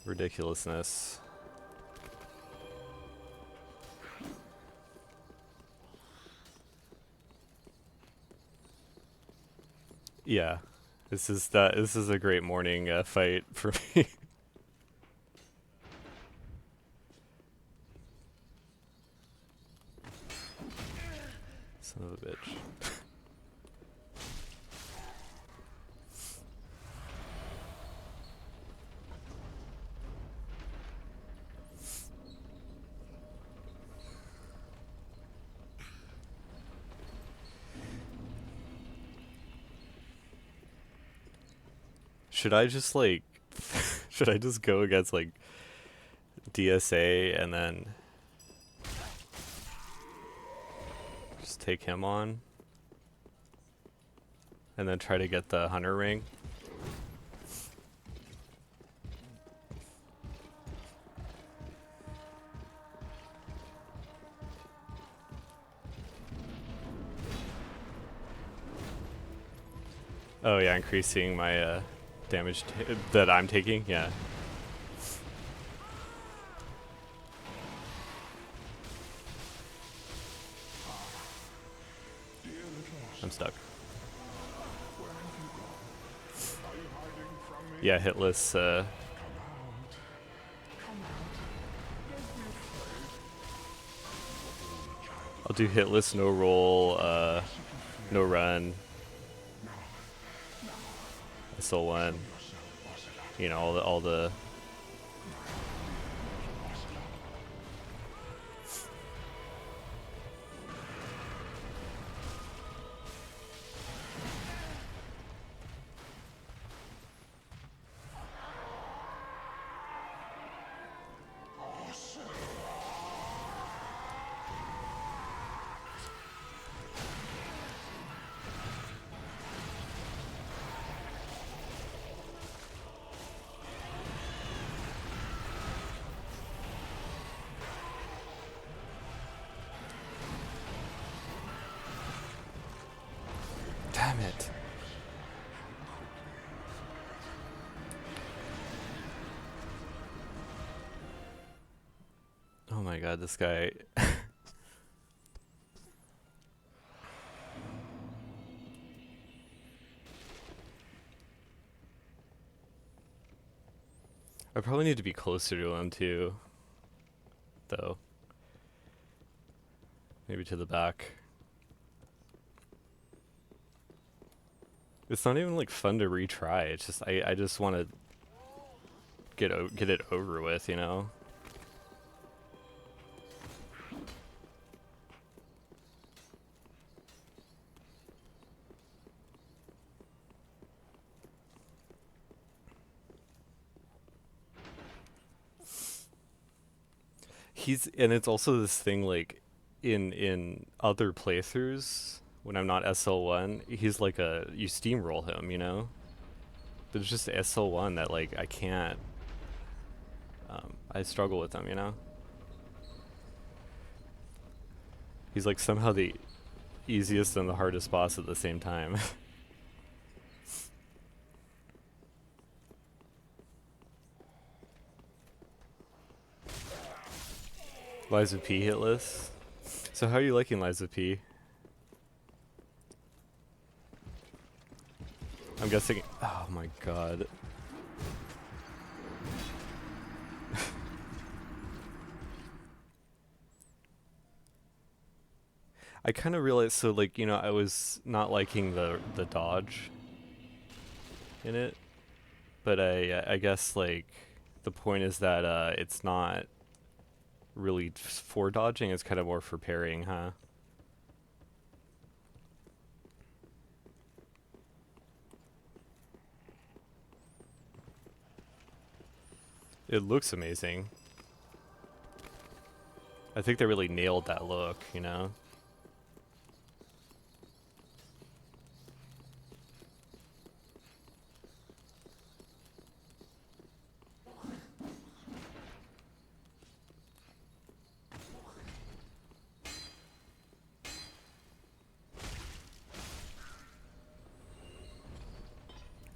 ridiculousness? Yeah, this is a great morning fight for me. Son of a bitch. Should I just like should I just go against like DSA and then just take him on and then try to get the hunter ring? Oh yeah, increasing my damage that I'm taking. Yeah. I'm stuck. Yeah, hitless. I'll do hitless, no roll, no run, SL1. You know, all the. Damn it. Oh my god, this guy. I probably need to be closer to him too, though. Maybe to the back. It's not even like fun to retry. It's just I just want to get it over with, you know. And it's also this thing like in other playthroughs when I'm not SL1, he's like you steamroll him, you know? But it's just SL1 that like I can't I struggle with him, you know? He's like somehow the easiest and the hardest boss at the same time. Lies of P hitless. So how are you liking Lies of P? I'm guessing. Oh my god. I kind of realized, so like, you know, I was not liking the dodge in it, but I guess like the point is that it's not really for dodging, it's kind of more for parrying, huh? It looks amazing. I think they really nailed that look, you know?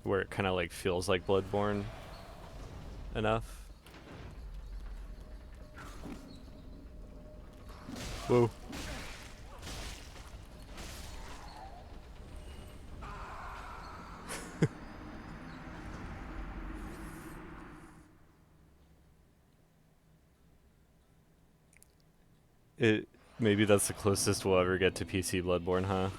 Where it kind of like feels like Bloodborne enough. Whoa. It maybe that's the closest we'll ever get to PC Bloodborne, huh?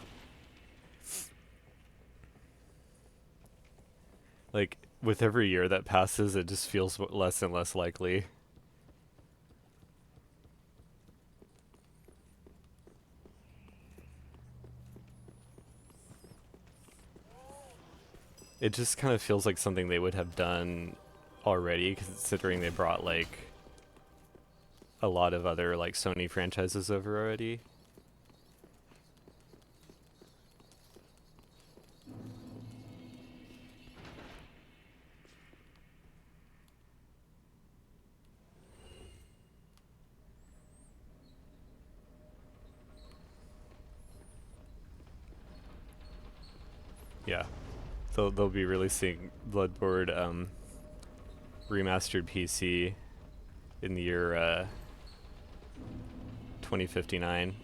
Like with every year that passes, it just feels less and less likely. It just kind of feels like something they would have done already, considering they brought like a lot of other like Sony franchises over already. Yeah, they'll be releasing Bloodborne remastered PC in the year 2059.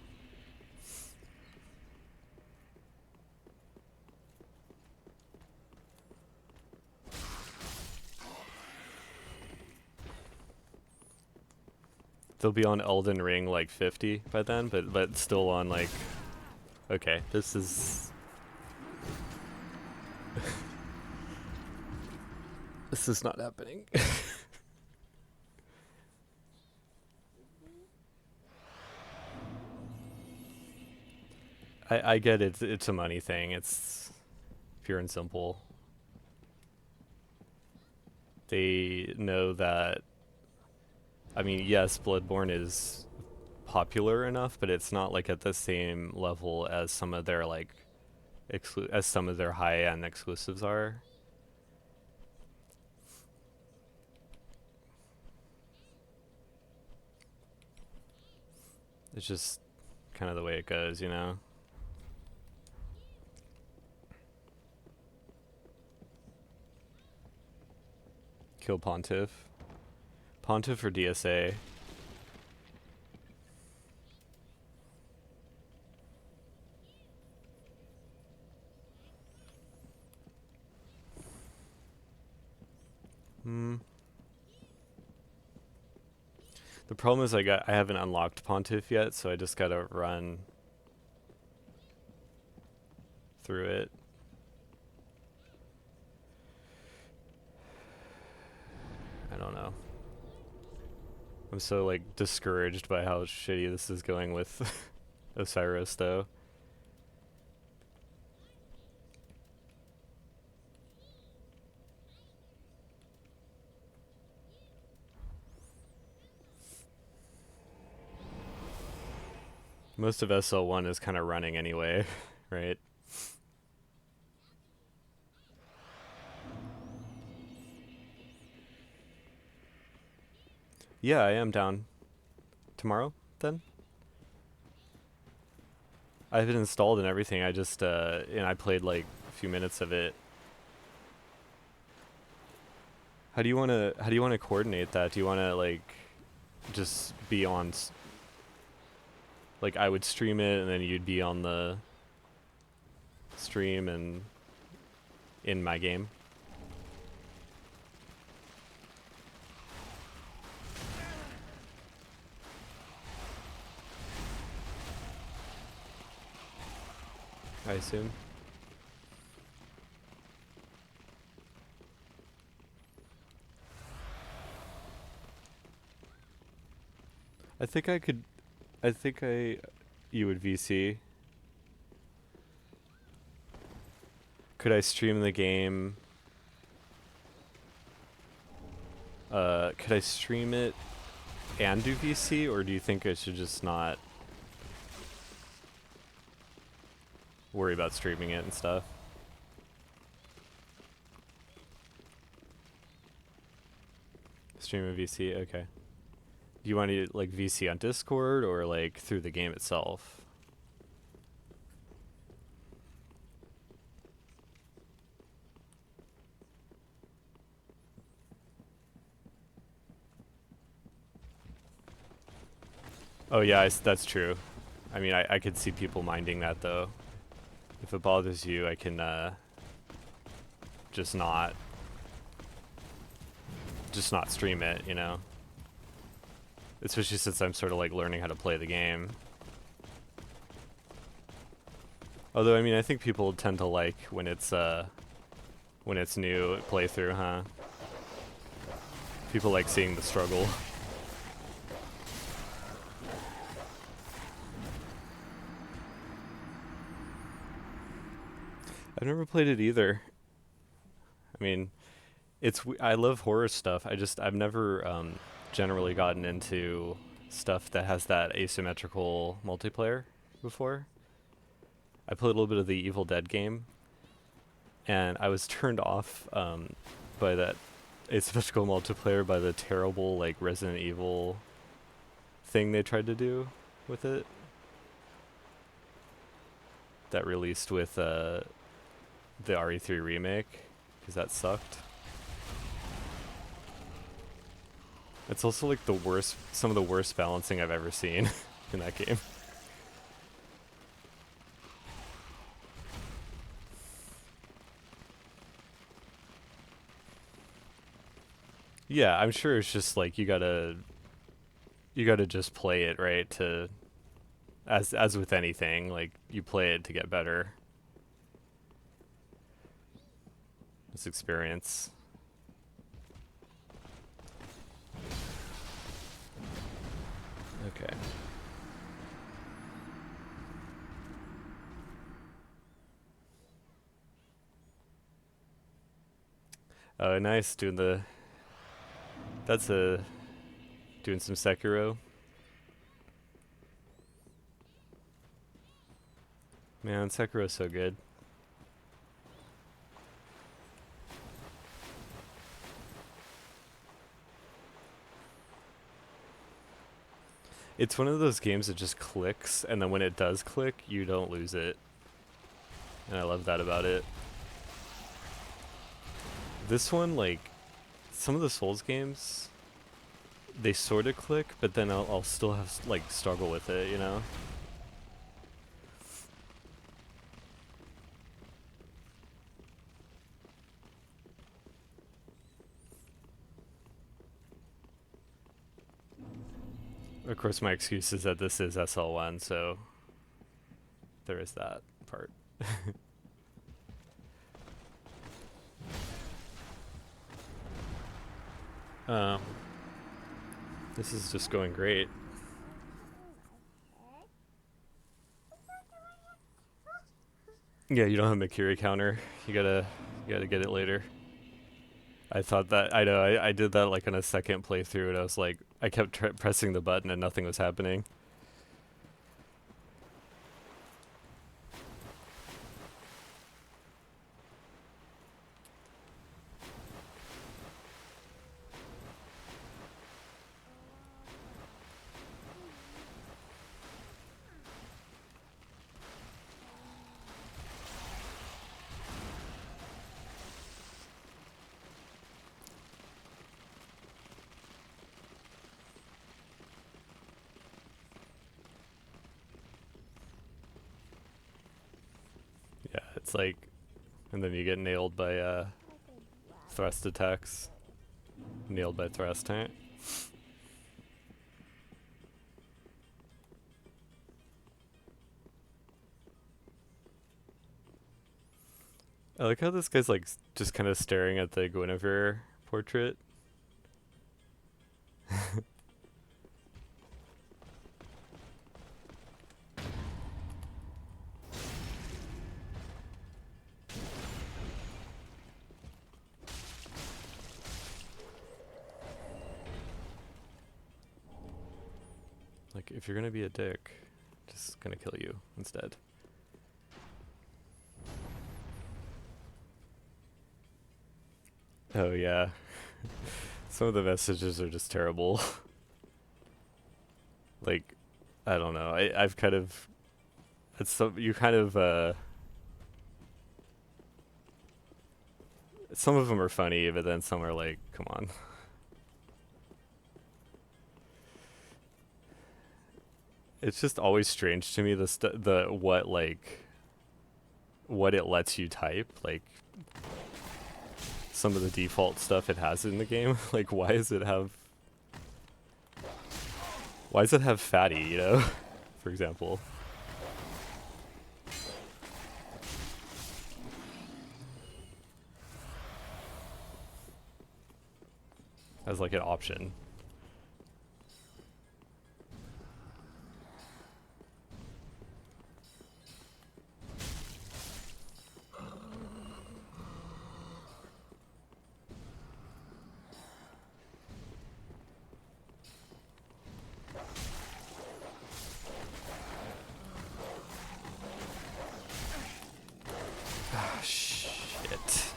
They'll be on Elden Ring like 50 by then, but still on like, okay, this is this is not happening. I get it. It's a money thing. It's pure and simple. They know that. I mean, yes, Bloodborne is popular enough, but it's not like at the same level as some of their like as some of their high-end exclusives are. It's just kind of the way it goes, you know. Kill Pontiff. Pontiff or DSA? Hmm. The problem is I haven't unlocked Pontiff yet, so I just gotta run through it. I don't know. I'm so like discouraged by how shitty this is going with Osiris though. Most of SL1 is kind of running anyway, right? Yeah, I am down. Tomorrow, then? I have it installed and everything. I just and I played like a few minutes of it. How do you wanna coordinate that? Do you wanna like just be on like I would stream it and then you'd be on the stream and in my game? I assume. I think I could. I think I. You would VC. Could I stream the game? Could I stream it and do VC, or do you think I should just not worry about streaming it and stuff? Stream a VC, okay. Do you want to like VC on Discord or like through the game itself? Oh yeah, that's true. I mean, I could see people minding that though. If it bothers you, I can just not stream it, you know? Especially since I'm sort of like learning how to play the game. Although, I mean, I think people tend to like when it's new playthrough, huh? People like seeing the struggle. I've never played it either. I mean, I love horror stuff. I've never generally gotten into stuff that has that asymmetrical multiplayer before. I played a little bit of the Evil Dead game, and I was turned off by that asymmetrical multiplayer by the terrible like Resident Evil thing they tried to do with it. That released with the RE3 remake, because that sucked. It's also like some of the worst balancing I've ever seen in that game. Yeah, I'm sure it's just like you gotta just play it, right? To as with anything, like you play it to get better. This experience. Okay. Oh, nice doing doing some Sekiro. Man, Sekiro's so good. It's one of those games that just clicks, and then when it does click, you don't lose it. And I love that about it. This one, like, some of the Souls games, they sort of click, but then I'll still have, like, struggle with it, you know? Of course, my excuse is that this is SL1, so there is that part. um, this is just going great. Yeah, you don't have a Makiri counter. You gotta get it later. I thought that I know I did that like on a second playthrough, and I was like, I kept pressing the button and nothing was happening. It's like, and then you get nailed by thrust attacks. Nailed by thrust, huh? I like how this guy's like just kind of staring at the Guinevere portrait. Like, if you're gonna be a dick, just gonna kill you instead. Oh yeah. Some of the messages are just terrible. Like, I don't know. I've kind of, it's some, you kind of some of them are funny, but then some are like, come on. It's just always strange to me the what like what it lets you type, like some of the default stuff it has in the game. Like, why does it have fatty, you know? For example. As like an option. Ah, shit.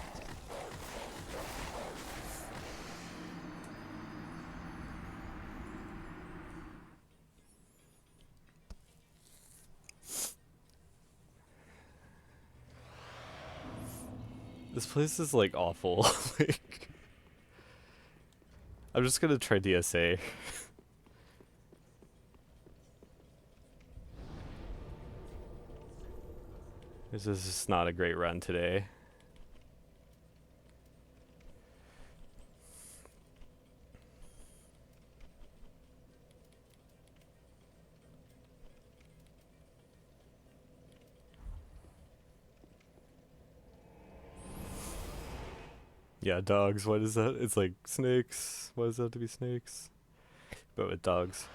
This place is like awful. Like, I'm just gonna try DSA. This is just not a great run today. Yeah, dogs. What is that? It's like snakes. Why does that have to be snakes? But with dogs.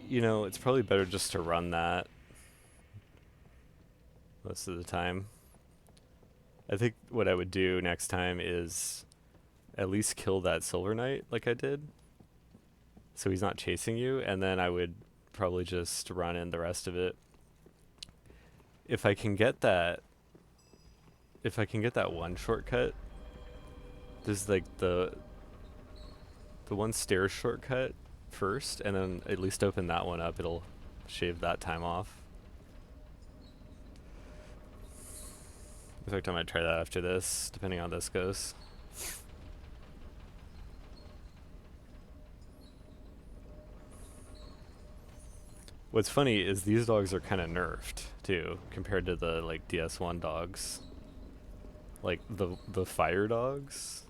You know, it's probably better just to run that most of the time. I think what I would do next time is at least kill that Silver Knight like I did. So he's not chasing you, and then I would probably just run in the rest of it. If I can get that one shortcut, there's like the one stairs shortcut first, and then at least open that one up. It'll shave that time off. In fact, I might try that after this, depending on how this goes. What's funny is these dogs are kind of nerfed too, compared to the like DS1 dogs. Like the fire dogs.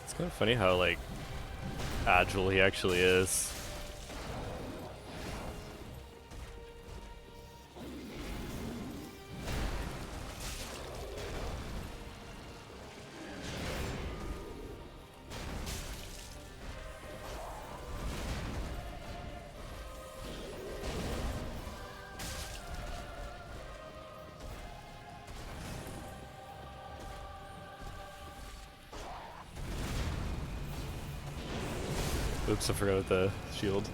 It's kind of funny how like agile he actually is. Oops, I forgot the shield.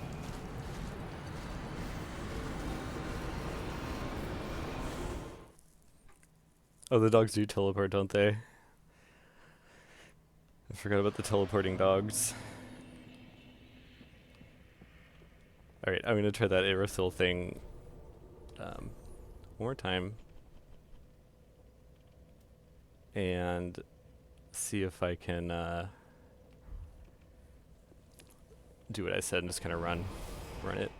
Oh, the dogs do teleport, don't they? I forgot about the teleporting dogs. Alright, I'm gonna try that aerothil thing one more time. And see if I can do what I said and just kind of run it.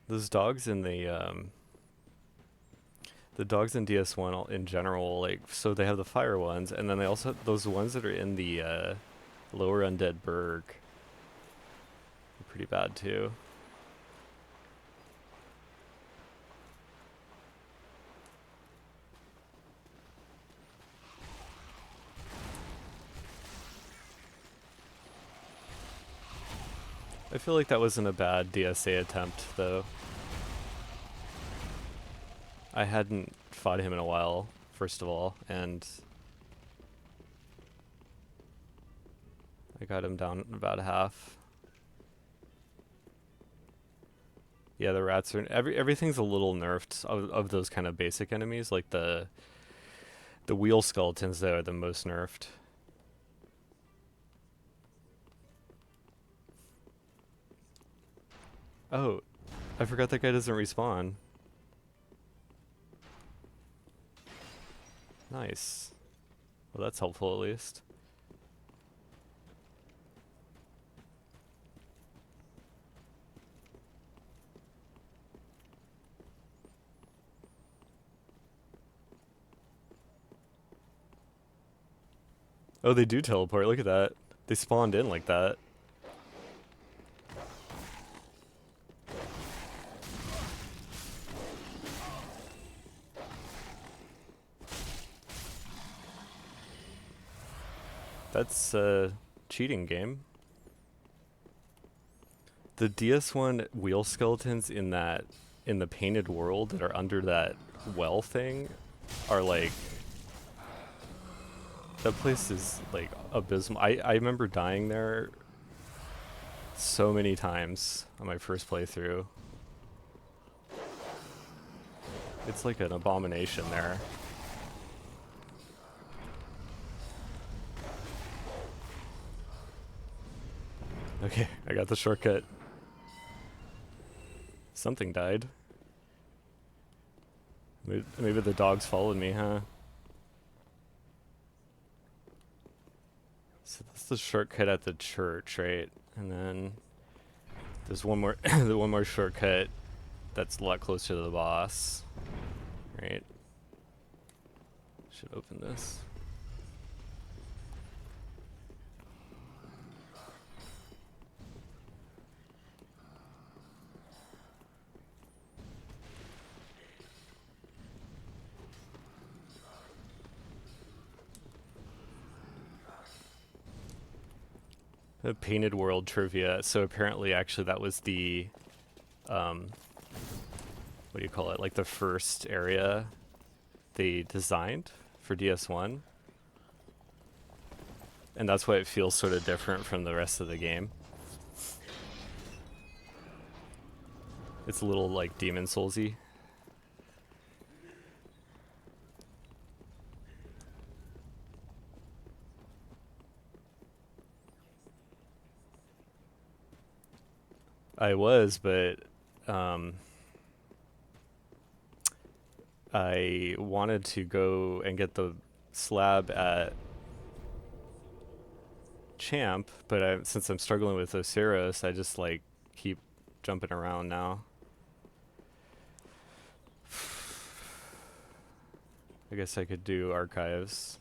Those dogs in the dogs in DS1 in general, like, so they have the fire ones, and then they also have those ones that are in the lower undead burg. They're pretty bad too. I feel like that wasn't a bad DSA attempt, though. I hadn't fought him in a while, first of all, and I got him down about half. Yeah, the rats are everything's a little nerfed of those kind of basic enemies, like the wheel skeletons that are the most nerfed. Oh, I forgot that guy doesn't respawn. Nice. Well, that's helpful at least. Oh, they do teleport. Look at that. They spawned in like that. That's a cheating game. The DS1 wheel skeletons in the painted world that are under that well thing are like, that place is like abysmal. I remember dying there so many times on my first playthrough. It's like an abomination there. Okay, I got the shortcut. Something died. Maybe the dogs followed me, huh? So that's the shortcut at the church, right? And then there's one more, the one more shortcut that's a lot closer to the boss, right? Should open this. The Painted World trivia. So apparently, actually, that was the, what do you call it? Like the first area they designed for DS1. And that's why it feels sort of different from the rest of the game. It's a little like Demon Souls-y. I was, but I wanted to go and get the slab at Champ, but since I'm struggling with Osiris, I just like keep jumping around now. I guess I could do archives.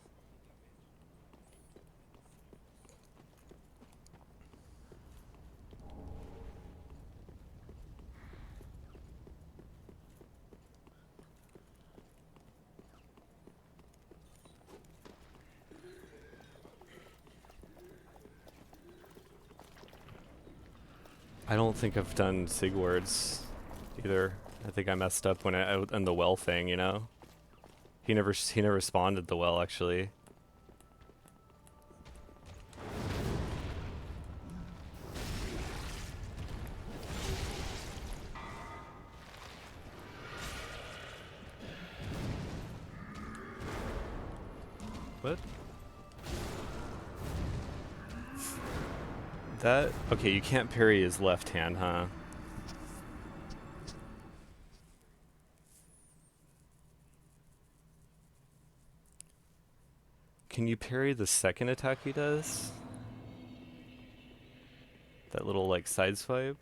I don't think I've done Sigwards either. I think I messed up when I in the well thing, you know? He never spawned at the well actually. What? That okay, you can't parry his left hand, huh? Can you parry the second attack he does? That little like side swipe?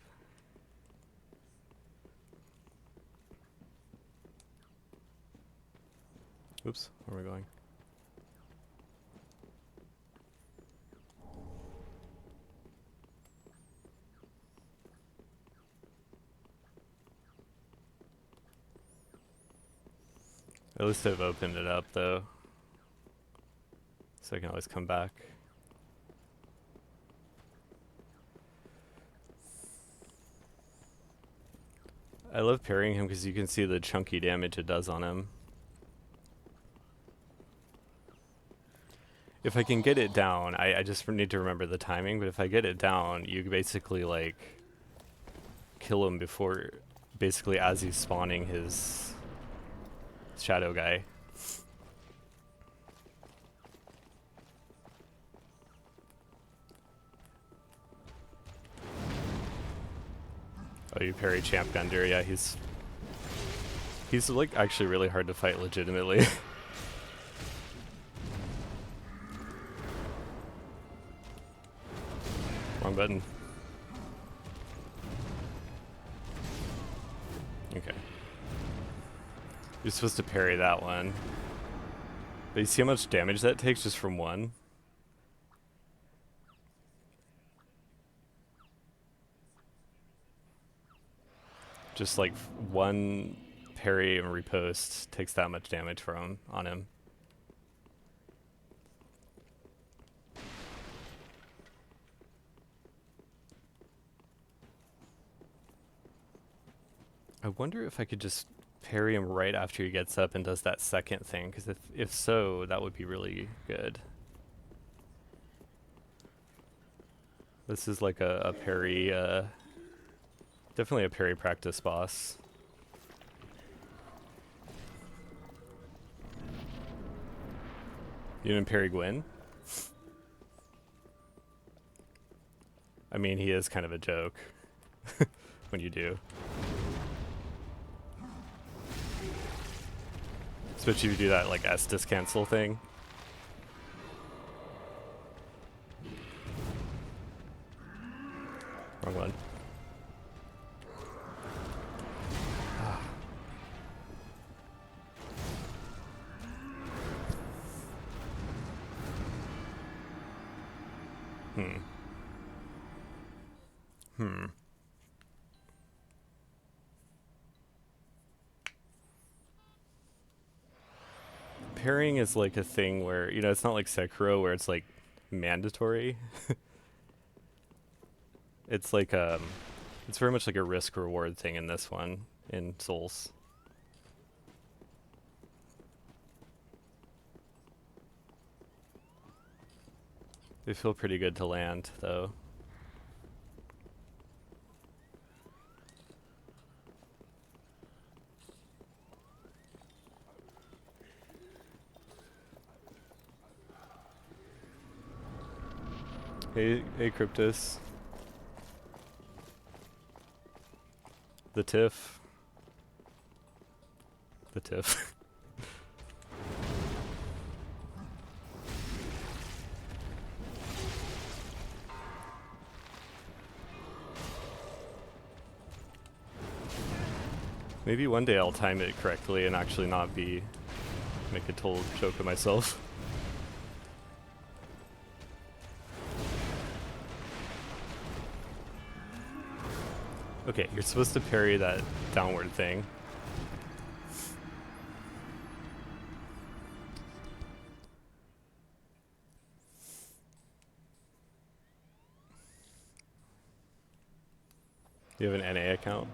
Oops, where am I going? At least I've opened it up though. So I can always come back. I love parrying him because you can see the chunky damage it does on him. If I can get it down, I just need to remember the timing, but if I get it down, you basically like kill him before, basically as he's spawning his shadow guy. Oh, you parry Champ Bender, yeah, he's like actually really hard to fight legitimately. Wrong button. Okay. You're supposed to parry that one. But you see how much damage that takes just from one? Just like one parry and riposte takes that much damage from on him. I wonder if I could just parry him right after he gets up and does that second thing, because if so, that would be really good. This is like a parry, definitely a parry practice boss. You didn't parry Gwyn? I mean, he is kind of a joke when you do. Especially if you do that like Estus cancel thing. Wrong one. Parrying is like a thing where, you know, it's not like Sekiro where it's like mandatory. It's like it's very much like a risk reward thing in this one in Souls. They feel pretty good to land though. Hey Cryptus. The Tiff. The Tiff. Maybe one day I'll time it correctly and actually not make a total joke of myself. Okay, you're supposed to parry that downward thing. You have an NA account?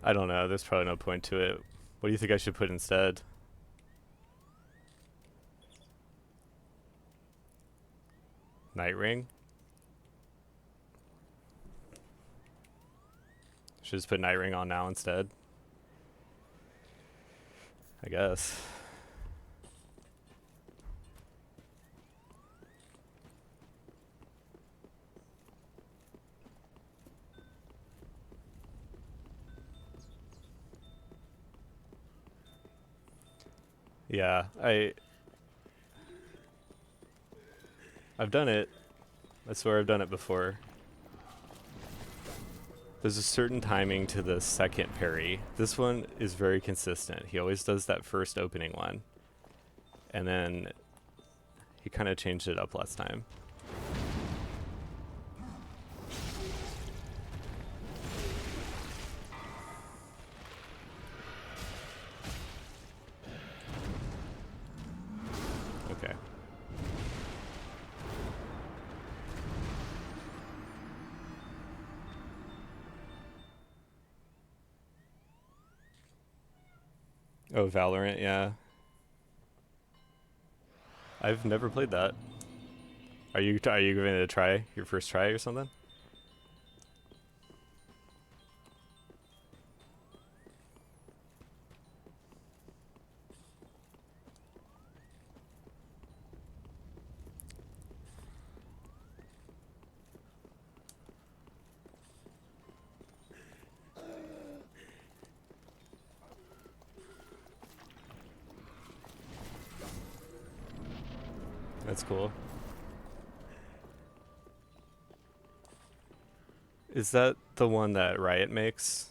I don't know. There's probably no point to it. What do you think I should put instead? Night Ring? Should just put Night Ring on now instead. I guess. Yeah, I've done it. I swear I've done it before. There's a certain timing to the second parry. This one is very consistent. He always does that first opening one. And then he kind of changed it up last time. Okay. Oh, Valorant, yeah. I've never played that. Are you going to try your first try or something? That's cool. Is that the one that Riot makes?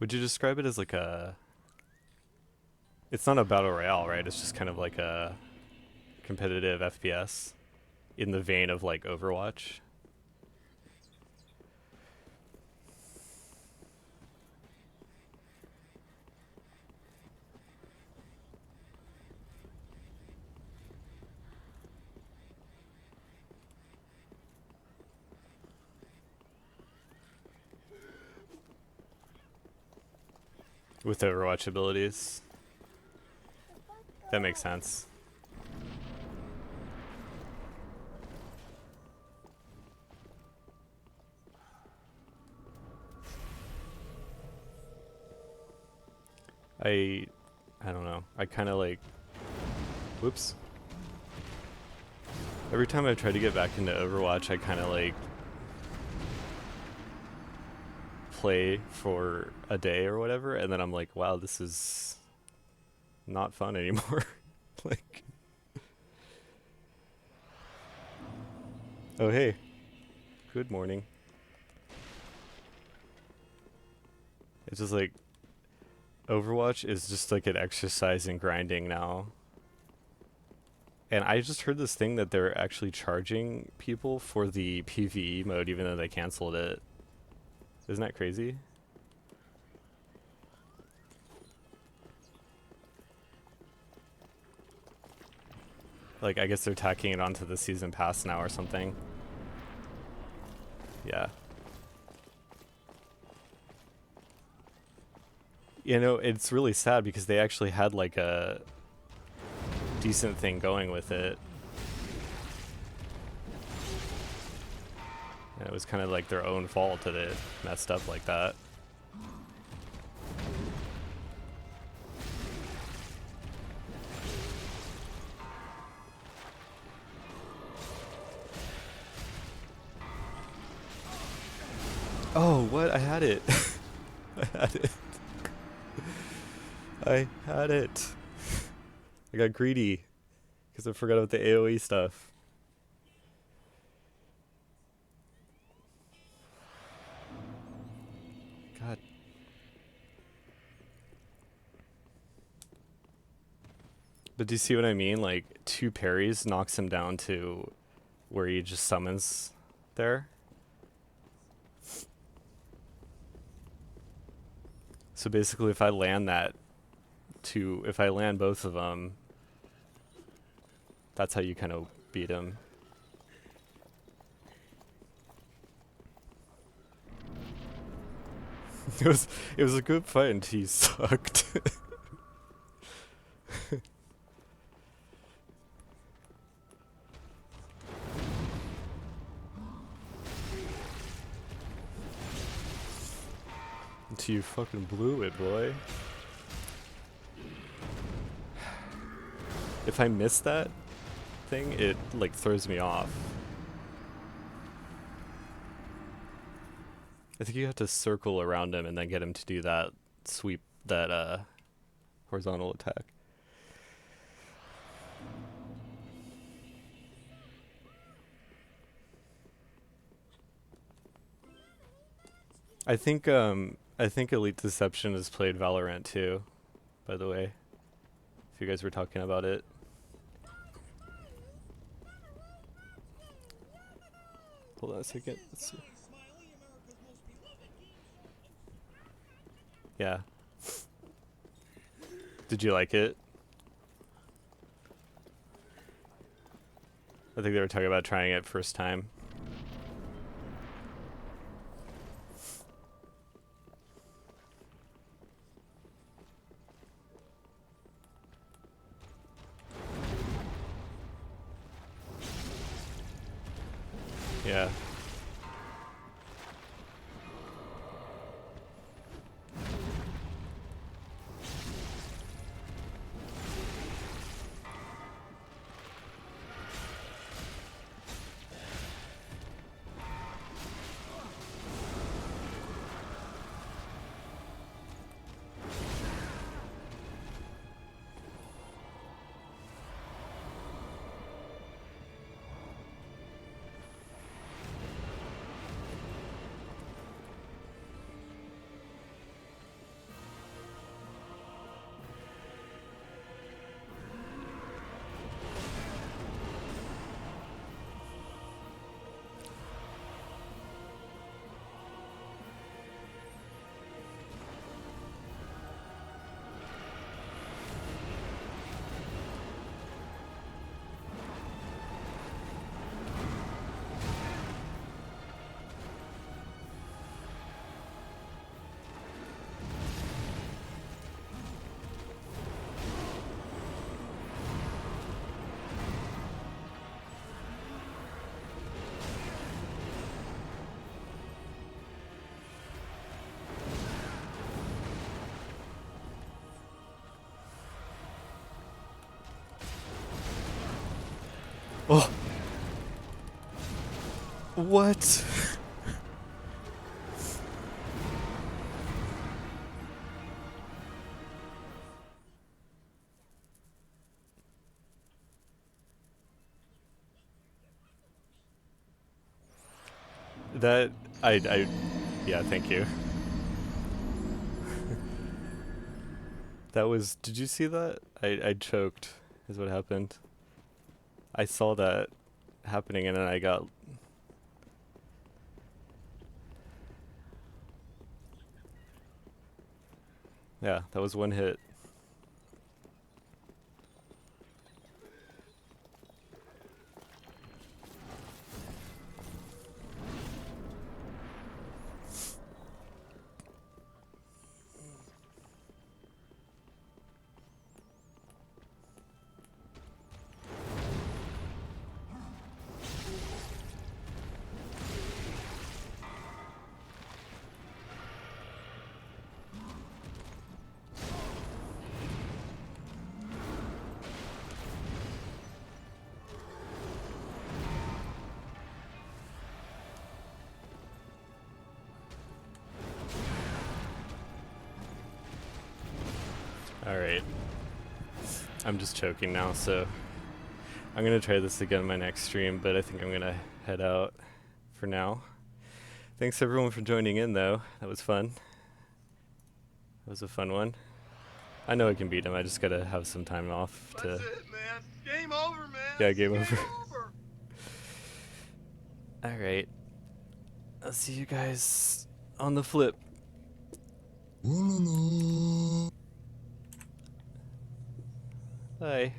Would you describe it as like a... It's not a battle royale, right? It's just kind of like a competitive FPS in the vein of like Overwatch. With Overwatch abilities. That makes sense. I don't know. I kind of like... Whoops. Every time I try to get back into Overwatch, I kind of like play for a day or whatever, and then I'm like, wow, this is not fun anymore. Like, oh hey, good morning. It's just like Overwatch is just like an exercise in grinding now. And I just heard this thing that they're actually charging people for the PvE mode even though they canceled it. Isn't that crazy? Like, I guess they're tacking it onto the season pass now or something. Yeah. You know, it's really sad because they actually had like a decent thing going with it. And it was kind of like their own fault that it messed up like that. Oh, what? I had it. I had it. I had it. I got greedy because I forgot about the AoE stuff. God. But do you see what I mean? Like, 2 parries knocks him down to where he just summons there. So basically, if I land if I land both of them, that's how you kind of beat him. It was a good fight until he sucked. Until you fucking blew it, boy. If I miss that thing, it like throws me off. I think you have to circle around him and then get him to do that sweep, that horizontal attack. I think Elite Deception has played Valorant too, by the way. If you guys were talking about it. Hold on a second. Let's see. Yeah. Did you like it? I think they were talking about trying it first time. Yeah. Oh. What? That yeah, thank you. That was, did you see that? I choked is what happened. I saw that happening and then I got, yeah, that was one hit. Alright. I'm just choking now, so I'm gonna try this again in my next stream, but I think I'm gonna head out for now. Thanks everyone for joining in though. That was fun. That was a fun one. I know I can beat him. I just gotta have some time off to. That's it, man. Game over, man. Yeah, game It's over. over. All right. I'll see you guys on the flip. Bye.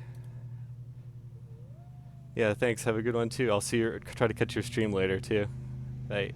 Yeah, thanks. Have a good one too. I'll see you. Try to catch your stream later too. Bye.